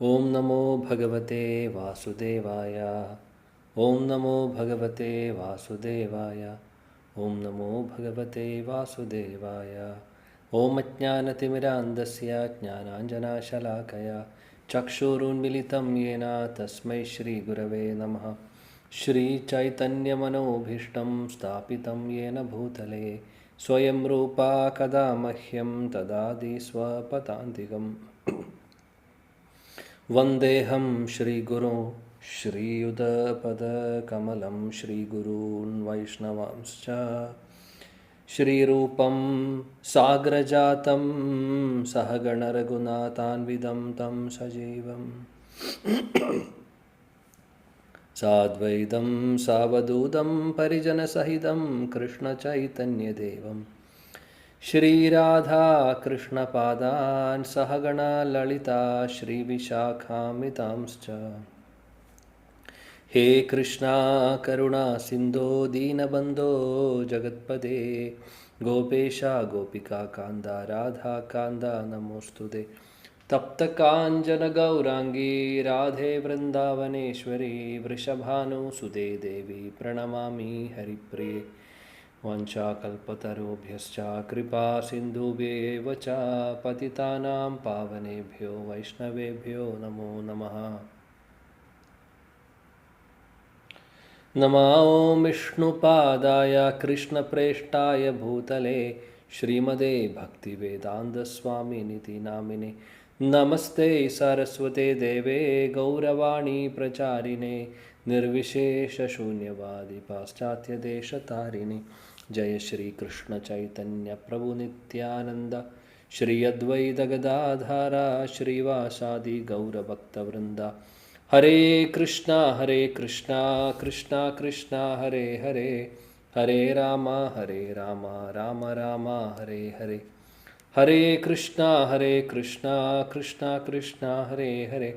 ഓം നമോ ഭഗവതേ വാസുദേവായ. ഓം നമോ ഭഗവതേ വാസുദേവായ. ഓം നമോ ഭഗവതേ വാസുദേവായ. ഓം അജ്ഞാനതിമിരാന്ധസ്യ ജ്ഞാനാഞ്ജനശലാകയ ചക്ഷുരുന്മിലിതം യേന തസ്മൈ ശ്രീഗുരവേ നമഃ. ശ്രീചൈതന്യമനോഭീഷ്ടം സ്ഥാപിതം യേന ഭൂതലേ സ്വയം രൂപാ കദാ മഹ്യം ദദാതി സ്വപദാന്തികം. വന്ദേഹം ശ്രീഗുരു ശ്രീയുതപദകമലം ശ്രീഗുരൂन् വൈഷ്ണവാംശ്ച ശ്രീരൂപം സാഗ്രജാതം സഹഗണരഘുനാഥാന്വിതം തം സജീവം സാദ്വൈതം സാവധൂതം പരിജനസഹിതം കൃഷ്ണചൈതന്യദേവം ശ്രീരാധാ കൃഷ്ണപാദാൻ സഹഗണ ലളിതാ ശ്രീവിശാഖാമിതാംശ്ച. ഹേ കൃഷ്ണ കരുണാ സിന്ധോ ദീനബന്ധോ ജഗത്പദേ ഗോപേശ ഗോപികാകാന്ത രാധാകാന്ത നമോസ്തുതേ. തപ്തകാഞ്ചന ഗൗരാംഗീ രാധേ വൃന്ദാവനേശ്വരി വൃഷഭാനുസുതേ ദേവി പ്രണമാമി ഹരിപ്രിയേ. വാഞ്ചാകൽപതരുഭ്യശ്ച കൃപാ സിന്ധുഭ്യേവ ച പതിതാനാം പാവനേഭ്യോ വൈഷ്ണവേഭ്യോ നമോ നമഃ. നമോ വിഷ്ണുപാദായ കൃഷ്ണപ്രേഷ്ഠായ ഭൂതലേ ശ്രീമതേ ഭക്തിവേദാന്തസ്വാമിനിതി നാമിനെ. നമസ്തേ സരസ്വതേ ദേവേ ഗൗരവാണി പ്രചാരിണേ നിർവിശേഷശൂന്യവാദി പാശ്ചാത്യദേശതാരിണി. ജയ ശ്രീ കൃഷ്ണ ചൈതന്യ പ്രഭു നിത്യാനന്ദ ശ്രീ അദ്വൈത ഗദാധര ശ്രീവാസാദി ഗൗരഭക്തവൃന്ദ. ഹരേ കൃഷ്ണ കൃഷ്ണ കൃഷ്ണ ഹരേ ഹരേ ഹരേ രാമ രാമ രാമ ഹരേ ഹരേ. ഹരേ കൃഷ്ണ കൃഷ്ണ കൃഷ്ണ ഹരേ ഹരേ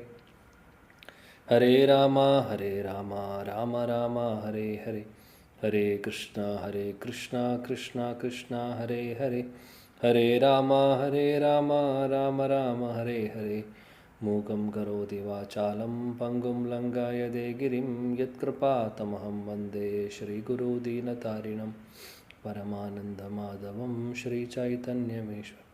ഹരേ രാമ രാമ രാമ ഹരേ ഹരേ. ഹരേ കൃഷ്ണ കൃഷ്ണ കൃഷ്ണ ഹരേ ഹരേ ഹരേ രാമ രാമ രാമ ഹരേ ഹരേ. മൂകം കരോതി വാചാലം പങ്കും ലംഘയതേ ഗിരിം യത്കൃപാതമഹം വന്ദേ ശ്രീഗുരുദീനതാരിണം പരമാനന്ദമാധവം ശ്രീചൈതന്യമീശ്വരം.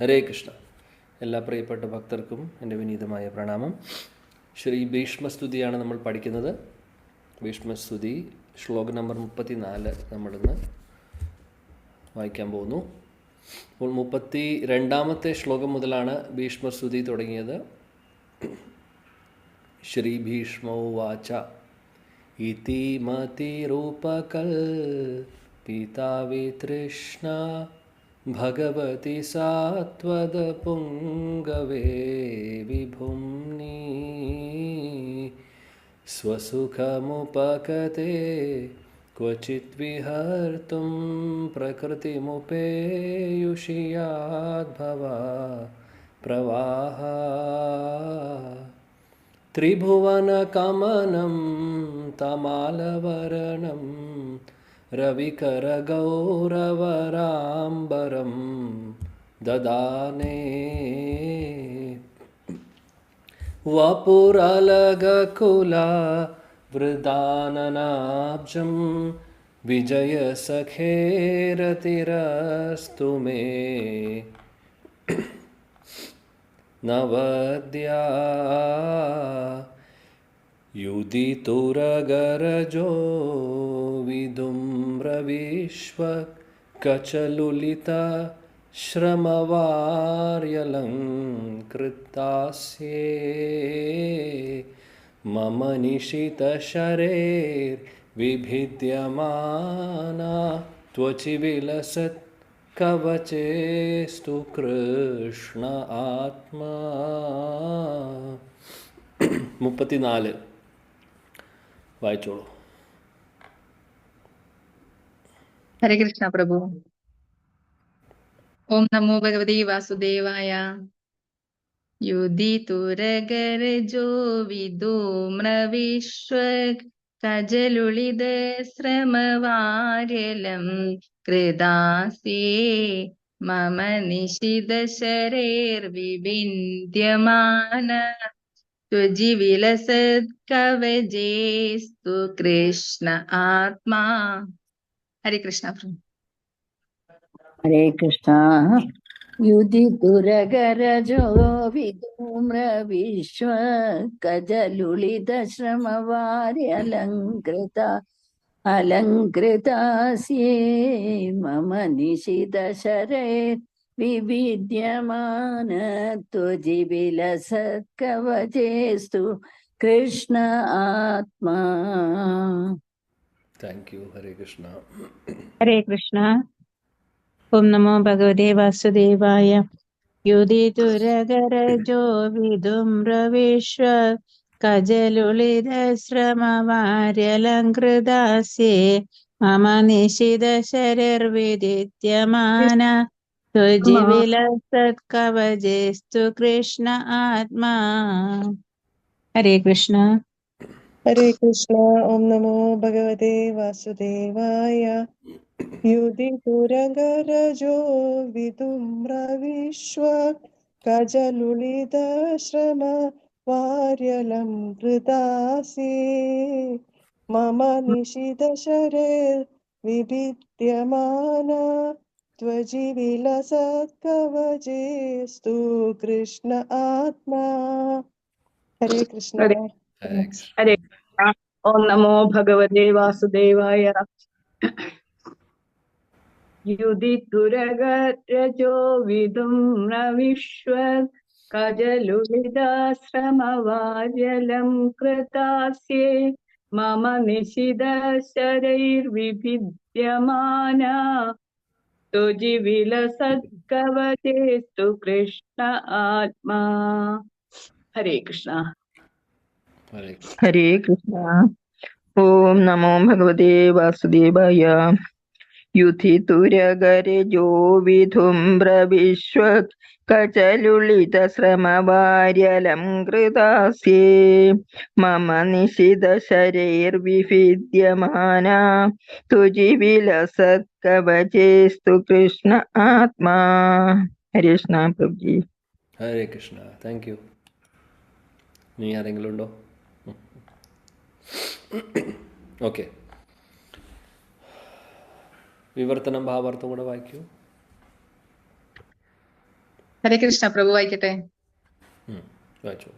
ഹരേ കൃഷ്ണ. എല്ലാ പ്രിയപ്പെട്ട ഭക്തർക്കും എൻ്റെ വിനീതമായ പ്രണാമം. ശ്രീ ഭീഷ്മസ്തുതിയാണ് നമ്മൾ പഠിക്കുന്നത്. ഭീഷ്മസ്തുതി ശ്ലോകം നമ്പർ 34 നമ്മളിന്ന് വായിക്കാൻ പോകുന്നു. അപ്പോൾ 32ാമത്തെ ശ്ലോകം മുതലാണ് ഭീഷ്മസ്തുതി തുടങ്ങിയത്. ശ്രീ ഭീഷ്മോവാച ഇതി മതിരൂപകൽപിതാ വിതൃഷ്ണ ഭഗവതി സാത്വദപുംഗവേ വിഭുംനി സ്വസുഖമുപകതേ ക്വചിത് വിഹർത്തും പ്രകൃതിമുപേയുഷിയാദ്ഭവ പ്രവാഹ. ത്രിഭുവനകമനം തമാലവരണം രവികരഗൗരവരാംബരം ദദാനേ. വപുരലഗകുലവൃദാനനാബ്ജം വിജയസഖേരതിരസ്തു മേ. നവദ്യാ യുദിതുരഗരജോ വിധുമ്രവിശ്വകചലുലിത ശ്രമവാര്യലംകൃതാസ്യേ. മമ നിശിതശരൈർവിഭിദ്യമാനാ ത്വചി വിലസത് കവചേസ്തു കൃഷ്ണ ആത്മാ. 34 വായിച്ചോളൂ. ഹരേ കൃഷ്ണ പ്രഭു. ഓം നമോ ഭഗവതി വാസുദേവായ. യുദിതുരഗര ജോ വിദൂമ്ര വിശ്വ കജലുളിത ശ്രമവാര്യലം കൃദാസ്യേ മമ നിശിത ശരൈർവിവിന്ദ്യമാന ത്വജിവിലസത്കവചേസ്തു കൃഷ്ണ ആത്മാ. ഹരേ കൃഷ്ണ പ്രഭു. ഹരേ കൃഷ്ണ. യുധിതുരഗരജോ വിധൂമ്ര വിശ്വ കജലുളിത ശ്രമവാര്യലങ്കൃത അലങ്കൃതാസ്യേ മമ നിശിത ശരേ വിവിദ്യമാന ത്വജിവിലസത്കവചേസ്തു കൃഷ്ണ ആത്മാ. Thank you. ഹരേ കൃഷ്ണ. ഹരേ കൃഷ്ണ. ഓം നമോ ഭഗവതേ വാസുദേവായ. യുദിതുരഗരജോ വിദുമ്ര വിശ്വ കജലുളിത ശ്രമവാര്യലങ്കൃതാസ്യേ മമ നിശിത ശരൈർവിദിത്യമാന ത്വജിവിലസത്കവചേസ്തു കൃഷ്ണ ആത്മാ. ഹരേ കൃഷ്ണ. ഹരേ കൃഷ്ണ. ഓം നമോ ഭഗവതേ വാസുദേവായ. യുധിതുരഗരജോ വിദുമ്ര വിശ്വ കജലുളിത ശ്രമ വാര്യലം കൃതാസി മമ നിശിത ശരൈർ വിഭിദ്യമാന ത്വജിവിലസത്കവചേസ്തു കൃഷ്ണ ആത്മാ. ഹരേ കൃഷ്ണ. ഹരേ കൃഷ്ണ. ഹരേ കൃഷ്ണ. ഓം നമോ ഭഗവതേ വാസുദേവായ. യുധിതുരഗരജോ വിദുമ്ര വിശ്വ കജലുളിതാശ്രമവാര്യലം കൃതാസ്യേ മമ നിശിത ശരൈർവിഭിദ്യമാന തുജിവിലസത്കവചേസ്തു കൃഷ്ണ ആത്മാ. ഹരേ കൃഷ്ണ. ഹരേ കൃഷ്ണ. ഹരേ കൃഷ്ണ. ഓം നമോ ഭഗവതേ വാസുദേവായ. യുധിതുരഗരജോ വിധുമ്ര വിശ്വ കചലുളിത ശ്രമവാര്യലം കൃതാസ്യേ മമ നിശിത ശരൈർവിഭിദ്യമാന തുജിവിലസത്കവചേസ്തു കൃഷ്ണ ആത്മാ. ഹരേ കൃഷ്ണ പ്രഭുജി. ഹരേ കൃഷ്ണ. Thank you. ഇനി ആരെങ്കിലും ഉണ്ടോ? ഓക്കെ. വിവർത്തനം ഭാവാർത്ഥം കൂടെ വായിക്കൂ. ഹരേ കൃഷ്ണ പ്രഭു. വായിക്കട്ടെ. വായിച്ചു.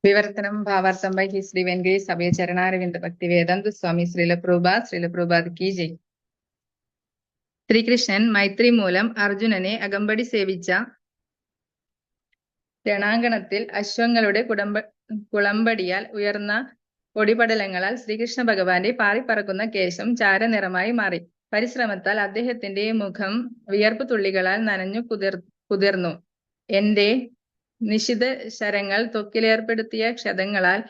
വിവർത്തനം ഭാവാർത്ഥം ബൈ ശ്രീ വെങ്കടേഷ് സഭയ ചരണാരവിന്ദ ഭക്തി വേദാന്ത സ്വാമി ശ്രീല പ്രഭുപാദ് കി ജയ്. ശ്രീകൃഷ്ണൻ മൈത്രി മൂലം അർജുനനെ അകമ്പടി സേവിച്ച രണാങ്കണത്തിൽ അശ്വങ്ങളുടെ കുളമ്പടിയാൽ ഉയർന്ന പൊടിപടലങ്ങളാൽ ശ്രീകൃഷ്ണ ഭഗവാന്റെ പാറിപ്പറക്കുന്ന കേശം ചാരനിറമായി മാറി. പരിശ്രമത്താൽ അദ്ദേഹത്തിന്റെ മുഖം വിയർപ്പ് തുള്ളികളാൽ നനഞ്ഞു കുതിർന്നു. എന്റെ നിശിത ശരങ്ങൾ ത്വക്കിലേർപ്പെടുത്തിയ ക്ഷതങ്ങളാൽ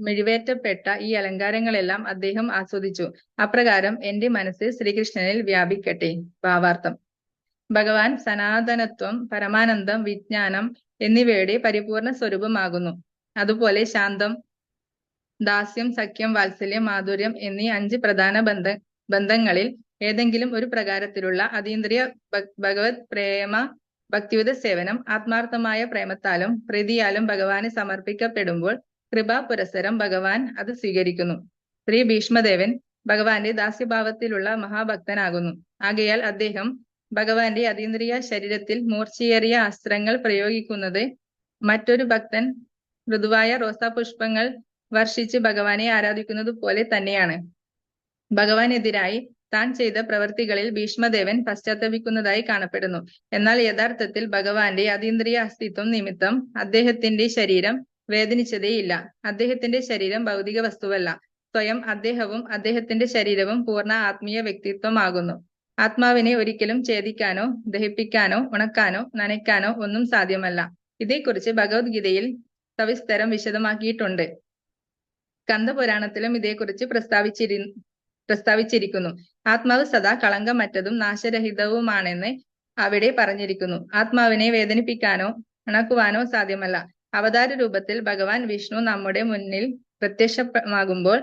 മിഴിവേറ്റപ്പെട്ട ഈ അലങ്കാരങ്ങളെല്ലാം അദ്ദേഹം ആസ്വദിച്ചു. അപ്രകാരം എന്റെ മനസ്സ് ശ്രീകൃഷ്ണനിൽ വ്യാപിക്കട്ടെ. ഭാവാർത്ഥം. ഭഗവാൻ സനാതനത്വം, പരമാനന്ദം, വിജ്ഞാനം എന്നിവയുടെ പരിപൂർണ സ്വരൂപമാകുന്നു. അതുപോലെ ശാന്തം, ദാസ്യം, സഖ്യം, വാത്സല്യം, മാധുര്യം എന്നീ 5 പ്രധാന ബന്ധങ്ങളിൽ ഏതെങ്കിലും ഒരു പ്രകാരത്തിലുള്ള അതീന്ദ്രിയ ഭഗവത് പ്രേമ ഭക്തിയുത സേവനം ആത്മാർത്ഥമായ പ്രേമത്താലും പ്രീതിയാലും ഭഗവാന് സമർപ്പിക്കപ്പെടുമ്പോൾ കൃപാ പുരസ്സരം ഭഗവാൻ അത് സ്വീകരിക്കുന്നു. ശ്രീ ഭീഷ്മദേവൻ ഭഗവാന്റെ ദാസ്യഭാവത്തിലുള്ള മഹാഭക്തനാകുന്നു. ആകയാൽ അദ്ദേഹം ഭഗവാന്റെ അതീന്ദ്രിയ ശരീരത്തിൽ മൂർച്ചയേറിയ അസ്ത്രങ്ങൾ പ്രയോഗിക്കുന്നത് മറ്റൊരു ഭക്തൻ മൃദുവായ റോസാപുഷ്പങ്ങൾ വർഷിച്ച് ഭഗവാനെ ആരാധിക്കുന്നത് പോലെ തന്നെയാണ്. ഭഗവാനെതിരായി താൻ ചെയ്ത പ്രവൃത്തികളിൽ ഭീഷ്മദേവൻ പശ്ചാത്തപിക്കുന്നതായി കാണപ്പെടുന്നു. എന്നാൽ യഥാർത്ഥത്തിൽ ഭഗവാന്റെ അതീന്ദ്രിയ അസ്തിത്വം നിമിത്തം അദ്ദേഹത്തിന്റെ ശരീരം വേദനിച്ചതേയില്ല. അദ്ദേഹത്തിന്റെ ശരീരം ഭൗതിക വസ്തുവല്ല. സ്വയം അദ്ദേഹവും അദ്ദേഹത്തിന്റെ ശരീരവും പൂർണ്ണ ആത്മീയ വ്യക്തിത്വമാകുന്നു. ആത്മാവിനെ ഒരിക്കലും ഛേദിക്കാനോ ദഹിപ്പിക്കാനോ ഉണക്കാനോ നനയ്ക്കാനോ ഒന്നും സാധ്യമല്ല. ഇതേക്കുറിച്ച് ഭഗവത്ഗീതയിൽ സവിസ്തരം വിശദമാക്കിയിട്ടുണ്ട്. സ്കന്ദപുരാണത്തിലും ഇതേക്കുറിച്ച് പ്രസ്താവിച്ചിരിക്കുന്നു. ആത്മാവ് സദാ കളങ്കമറ്റതും നാശരഹിതവുമാണെന്ന് അവിടെ പറഞ്ഞിരിക്കുന്നു. ആത്മാവിനെ വേദനിപ്പിക്കാനോ ഉണക്കുവാനോ സാധ്യമല്ല. അവതാര രൂപത്തിൽ ഭഗവാൻ വിഷ്ണു നമ്മുടെ മുന്നിൽ പ്രത്യക്ഷമാകുമ്പോൾ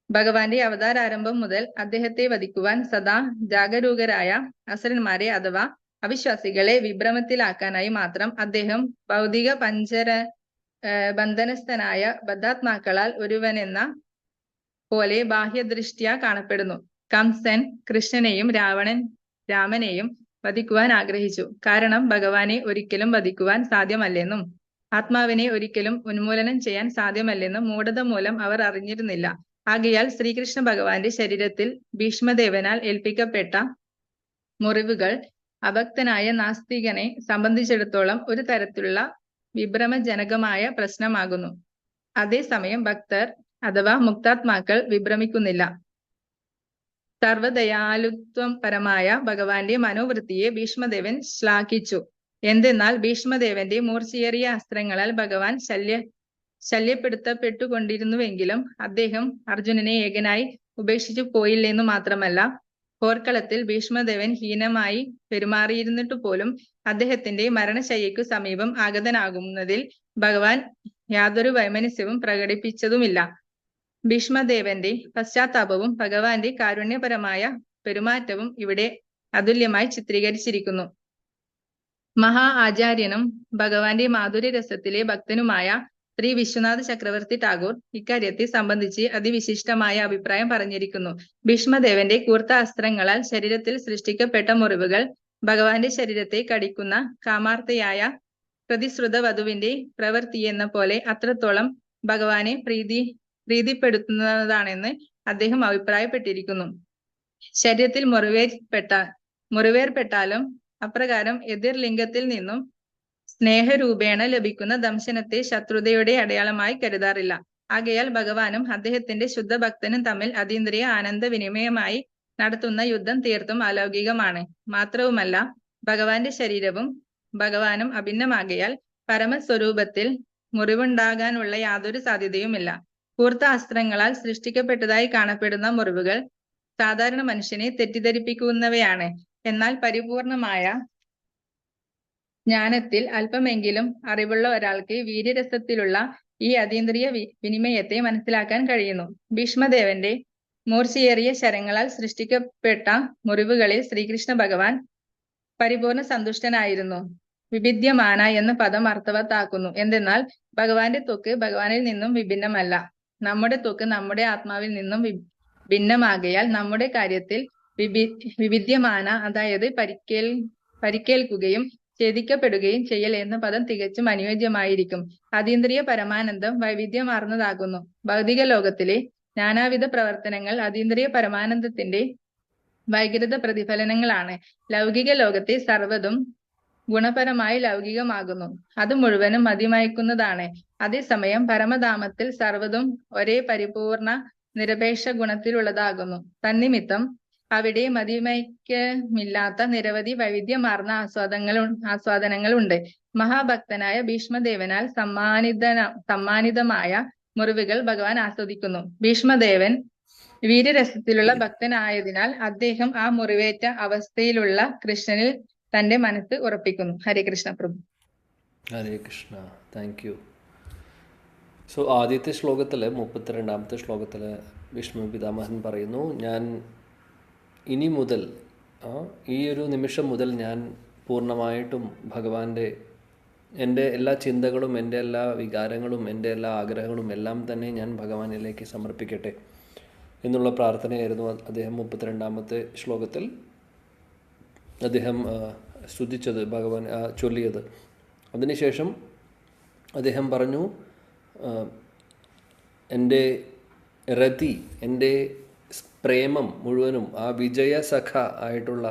ഭഗവാന്റെ അവതാരാരംഭം മുതൽ അദ്ദേഹത്തെ വധിക്കുവാൻ സദാ ജാഗരൂകരായ അസുരന്മാരെ അഥവാ അവിശ്വാസികളെ വിഭ്രമത്തിലാക്കാനായി മാത്രം അദ്ദേഹം ഭൗതിക ബന്ധനസ്ഥനായ ബദ്ധാത്മാക്കളാൽ ഒരുവനെന്ന പോലെ ബാഹ്യദൃഷ്ട്യാ കാണപ്പെടുന്നു. കംസൻ കൃഷ്ണനെയും രാമനെയും വധിക്കുവാൻ ആഗ്രഹിച്ചു. കാരണം ഭഗവാനെ ഒരിക്കലും വധിക്കുവാൻ സാധ്യമല്ലെന്നും ആത്മാവിനെ ഒരിക്കലും ഉന്മൂലനം ചെയ്യാൻ സാധ്യമല്ലെന്നും മൂഢത മൂലം അവർ അറിഞ്ഞിരുന്നില്ല. ആകയാൽ ശ്രീകൃഷ്ണ ഭഗവാന്റെ ശരീരത്തിൽ ഭീഷ്മദേവനാൽ ഏൽപ്പിക്കപ്പെട്ട മുറിവുകൾ അഭക്തനായ നാസ്തികനെ സംബന്ധിച്ചിടത്തോളം ഒരു തരത്തിലുള്ള വിഭ്രമജനകമായ പ്രശ്നമാകുന്നു. അതേസമയം ഭക്തർ അഥവാ മുക്താത്മാക്കൾ വിഭ്രമിക്കുന്നില്ല. സർവദയാലുത്വപരമായ ഭഗവാന്റെ മനോവൃത്തിയെ ഭീഷ്മദേവൻ ശ്ലാഘിച്ചു. എന്തെന്നാൽ ഭീഷ്മദേവന്റെ മൂർച്ചയേറിയ അസ്ത്രങ്ങളാൽ ഭഗവാൻ ശല്യപ്പെടുത്തപ്പെട്ടുകൊണ്ടിരുന്നുവെങ്കിലും അദ്ദേഹം അർജുനനെ ഏകനായി ഉപേക്ഷിച്ചു പോയില്ലെന്നു മാത്രമല്ല, പോർക്കളത്തിൽ ഭീഷ്മദേവൻ ഹീനമായി പെരുമാറിയിരുന്നിട്ടു പോലും അദ്ദേഹത്തിന്റെ മരണശയ്യയ്ക്കു സമീപം ആഗതനാകുന്നതിൽ ഭഗവാൻ യാതൊരു വൈമനസ്യവും പ്രകടിപ്പിച്ചതുമില്ല. ഭീഷ്മദേവന്റെ പശ്ചാത്താപവും ഭഗവാന്റെ കാരുണ്യപരമായ പെരുമാറ്റവും ഇവിടെ അതുല്യമായി ചിത്രീകരിച്ചിരിക്കുന്നു. മഹാ ആചാര്യനും ഭഗവാന്റെ മാധുര്യരസത്തിലെ ഭക്തനുമായ ശ്രീ വിശ്വനാഥ ചക്രവർത്തി ടാഗോർ ഇക്കാര്യത്തെ സംബന്ധിച്ച് അതിവിശിഷ്ടമായ അഭിപ്രായം പറഞ്ഞിരിക്കുന്നു. ഭീഷ്മദേവന്റെ കൂർത്ത അസ്ത്രങ്ങളാൽ ശരീരത്തിൽ സൃഷ്ടിക്കപ്പെട്ട മുറിവുകൾ ഭഗവാന്റെ ശരീരത്തെ കടിക്കുന്ന കാമാർത്ഥയായ പ്രതിശ്രുത വധുവിന്റെ പ്രവൃത്തിയെന്ന പോലെ അത്രത്തോളം ഭഗവാനെ പ്രീതിപ്പെടുത്തുന്നതാണെന്ന് അദ്ദേഹം അഭിപ്രായപ്പെട്ടിരിക്കുന്നു. ശരീരത്തിൽ മുറിവേർപ്പെട്ടാലും അപ്രകാരം എതിർ ലിംഗത്തിൽ നിന്നും സ്നേഹരൂപേണ ലഭിക്കുന്ന ദംശനത്തെ ശത്രുതയുടെ അടയാളമായി കരുതാറില്ല. ആകയാൽ ഭഗവാനും അദ്ദേഹത്തിന്റെ ശുദ്ധഭക്തനും തമ്മിൽ അതീന്ദ്രിയ ആനന്ദവിനിമയമായി നടത്തുന്ന യുദ്ധം തീർത്തും അലൗകികമാണ്. മാത്രവുമല്ല, ഭഗവാന്റെ ശരീരവും ഭഗവാനും അഭിന്നമാകയാൽ പരമസ്വരൂപത്തിൽ മുറിവുണ്ടാകാനുള്ള യാതൊരു സാധ്യതയുമില്ല. കൂർത്ത അസ്ത്രങ്ങളാൽ സൃഷ്ടിക്കപ്പെട്ടതായി കാണപ്പെടുന്ന മുറിവുകൾ സാധാരണ മനുഷ്യനെ തെറ്റിദ്ധരിപ്പിക്കുന്നവയാണ്. എന്നാൽ പരിപൂർണമായ ജ്ഞാനത്തിൽ അല്പമെങ്കിലും അറിവുള്ള ഒരാൾക്ക് വീര്യരസത്തിലുള്ള ഈ അതീന്ദ്രിയ വിനിമയത്തെ മനസ്സിലാക്കാൻ കഴിയുന്നു. ഭീഷ്മദേവന്റെ മൂർച്ചയേറിയ ശരങ്ങളാൽ സൃഷ്ടിക്കപ്പെട്ട മുറിവുകളിൽ ശ്രീകൃഷ്ണ ഭഗവാൻ പരിപൂർണ സന്തുഷ്ടനായിരുന്നു. വിഭിദ്യമാന എന്ന പദം അർത്ഥവത്താക്കുന്നു. എന്തെന്നാൽ ഭഗവാന്റെ ത്വക്ക് ഭഗവാനിൽ നിന്നും വിഭിന്നമല്ല. നമ്മുടെ ത്വക്ക് നമ്മുടെ ആത്മാവിൽ നിന്നും ഭിന്നമാകയാൽ നമ്മുടെ കാര്യത്തിൽ വിഭിദ്യമാന, അതായത് പരിക്കേൽക്കുകയും ഛേദിക്കപ്പെടുകയും ചെയ്യൽ എന്ന പദം തികച്ചും അനുയോജ്യമായിരിക്കും. അതീന്ദ്രിയ പരമാനന്ദം വൈവിധ്യമാർന്നതാകുന്നു. ഭൗതിക ലോകത്തിലെ നാനാവിധ പ്രവർത്തനങ്ങൾ അതീന്ദ്രിയ പരമാനന്ദത്തിന്റെ വൈകൃത പ്രതിഫലനങ്ങളാണ്. ലൗകിക ലോകത്തെ സർവ്വതും ഗുണപരമായി ലൗകികമാകുന്നു. അത് മുഴുവനും മതിമയക്കുന്നതാണ്. അതേസമയം പരമധാമത്തിൽ സർവ്വതും ഒരേ പരിപൂർണ നിരപേക്ഷ ഗുണത്തിലുള്ളതാകുന്നു. തന്നിമിത്തം അവിടെ മതിമയക്കമില്ലാത്ത നിരവധി വൈവിധ്യമാർന്ന ആസ്വാദനങ്ങളുണ്ട്. മഹാഭക്തനായ ഭീഷ്മദേവനാൽ സമ്മാനിതമായ മുറിവുകൾ ഭഗവാൻ ആസ്വദിക്കുന്നു. ഭീഷ്മദേവൻ വീര്യരസത്തിലുള്ള ഭക്തനായതിനാൽ അദ്ദേഹം ആ മുറിവേറ്റ അവസ്ഥയിലുള്ള കൃഷ്ണനിൽ തന്റെ മനസ്സ് ഉറപ്പിക്കുന്നു. ഹരേ കൃഷ്ണ പ്രഭു. Hare Krishna. Thank you. So ആദ്യത്തെ ശ്ലോകത്തിൽ 32ാമത്തെ ശ്ലോകത്തിൽ വിഷ്ണു പിതാമഹൻ പറയുന്നു, ഞാൻ ഇനി മുതൽ ഈ ഒരു നിമിഷം മുതൽ ഞാൻ പൂർണ്ണമായിട്ടും ഭഗവാന്റെ എൻ്റെ എല്ലാ ചിന്തകളും എൻ്റെ എല്ലാ വികാരങ്ങളും എൻ്റെ എല്ലാ ആഗ്രഹങ്ങളും എല്ലാം തന്നെ ഞാൻ ഭഗവാനിലേക്ക് സമർപ്പിക്കട്ടെ എന്നുള്ള പ്രാർത്ഥനയായിരുന്നു അദ്ദേഹം 32ാമത്തെ ശ്ലോകത്തിൽ അദ്ദേഹം സ്തുതിച്ചത്, ഭഗവാൻ ചൊല്ലിയത്. അതിനുശേഷം അദ്ദേഹം പറഞ്ഞു, എൻ്റെ രതി, എൻ്റെ പ്രേമം മുഴുവനും ആ വിജയസഖ ആയിട്ടുള്ള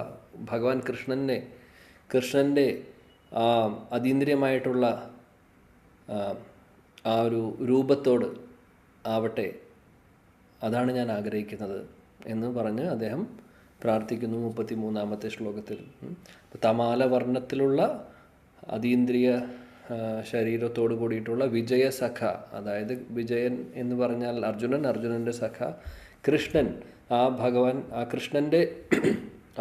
ഭഗവാൻ കൃഷ്ണൻ്റെ അതീന്ദ്രിയമായിട്ടുള്ള ആ ഒരു രൂപത്തോട് ആവട്ടെ, അതാണ് ഞാൻ ആഗ്രഹിക്കുന്നത് എന്ന് പറഞ്ഞ് അദ്ദേഹം പ്രാർത്ഥിക്കുന്നു 33ാമത്തെ ശ്ലോകത്തിൽ. തമാല വർണ്ണത്തിലുള്ള അതീന്ദ്രിയ ശരീരത്തോട് കൂടിയിട്ടുള്ള വിജയസഖ, അതായത് വിജയൻ എന്ന് പറഞ്ഞാൽ അർജുനൻ്റെ സഖ, കൃഷ്ണൻ ആ ഭഗവാൻ, ആ കൃഷ്ണൻ്റെ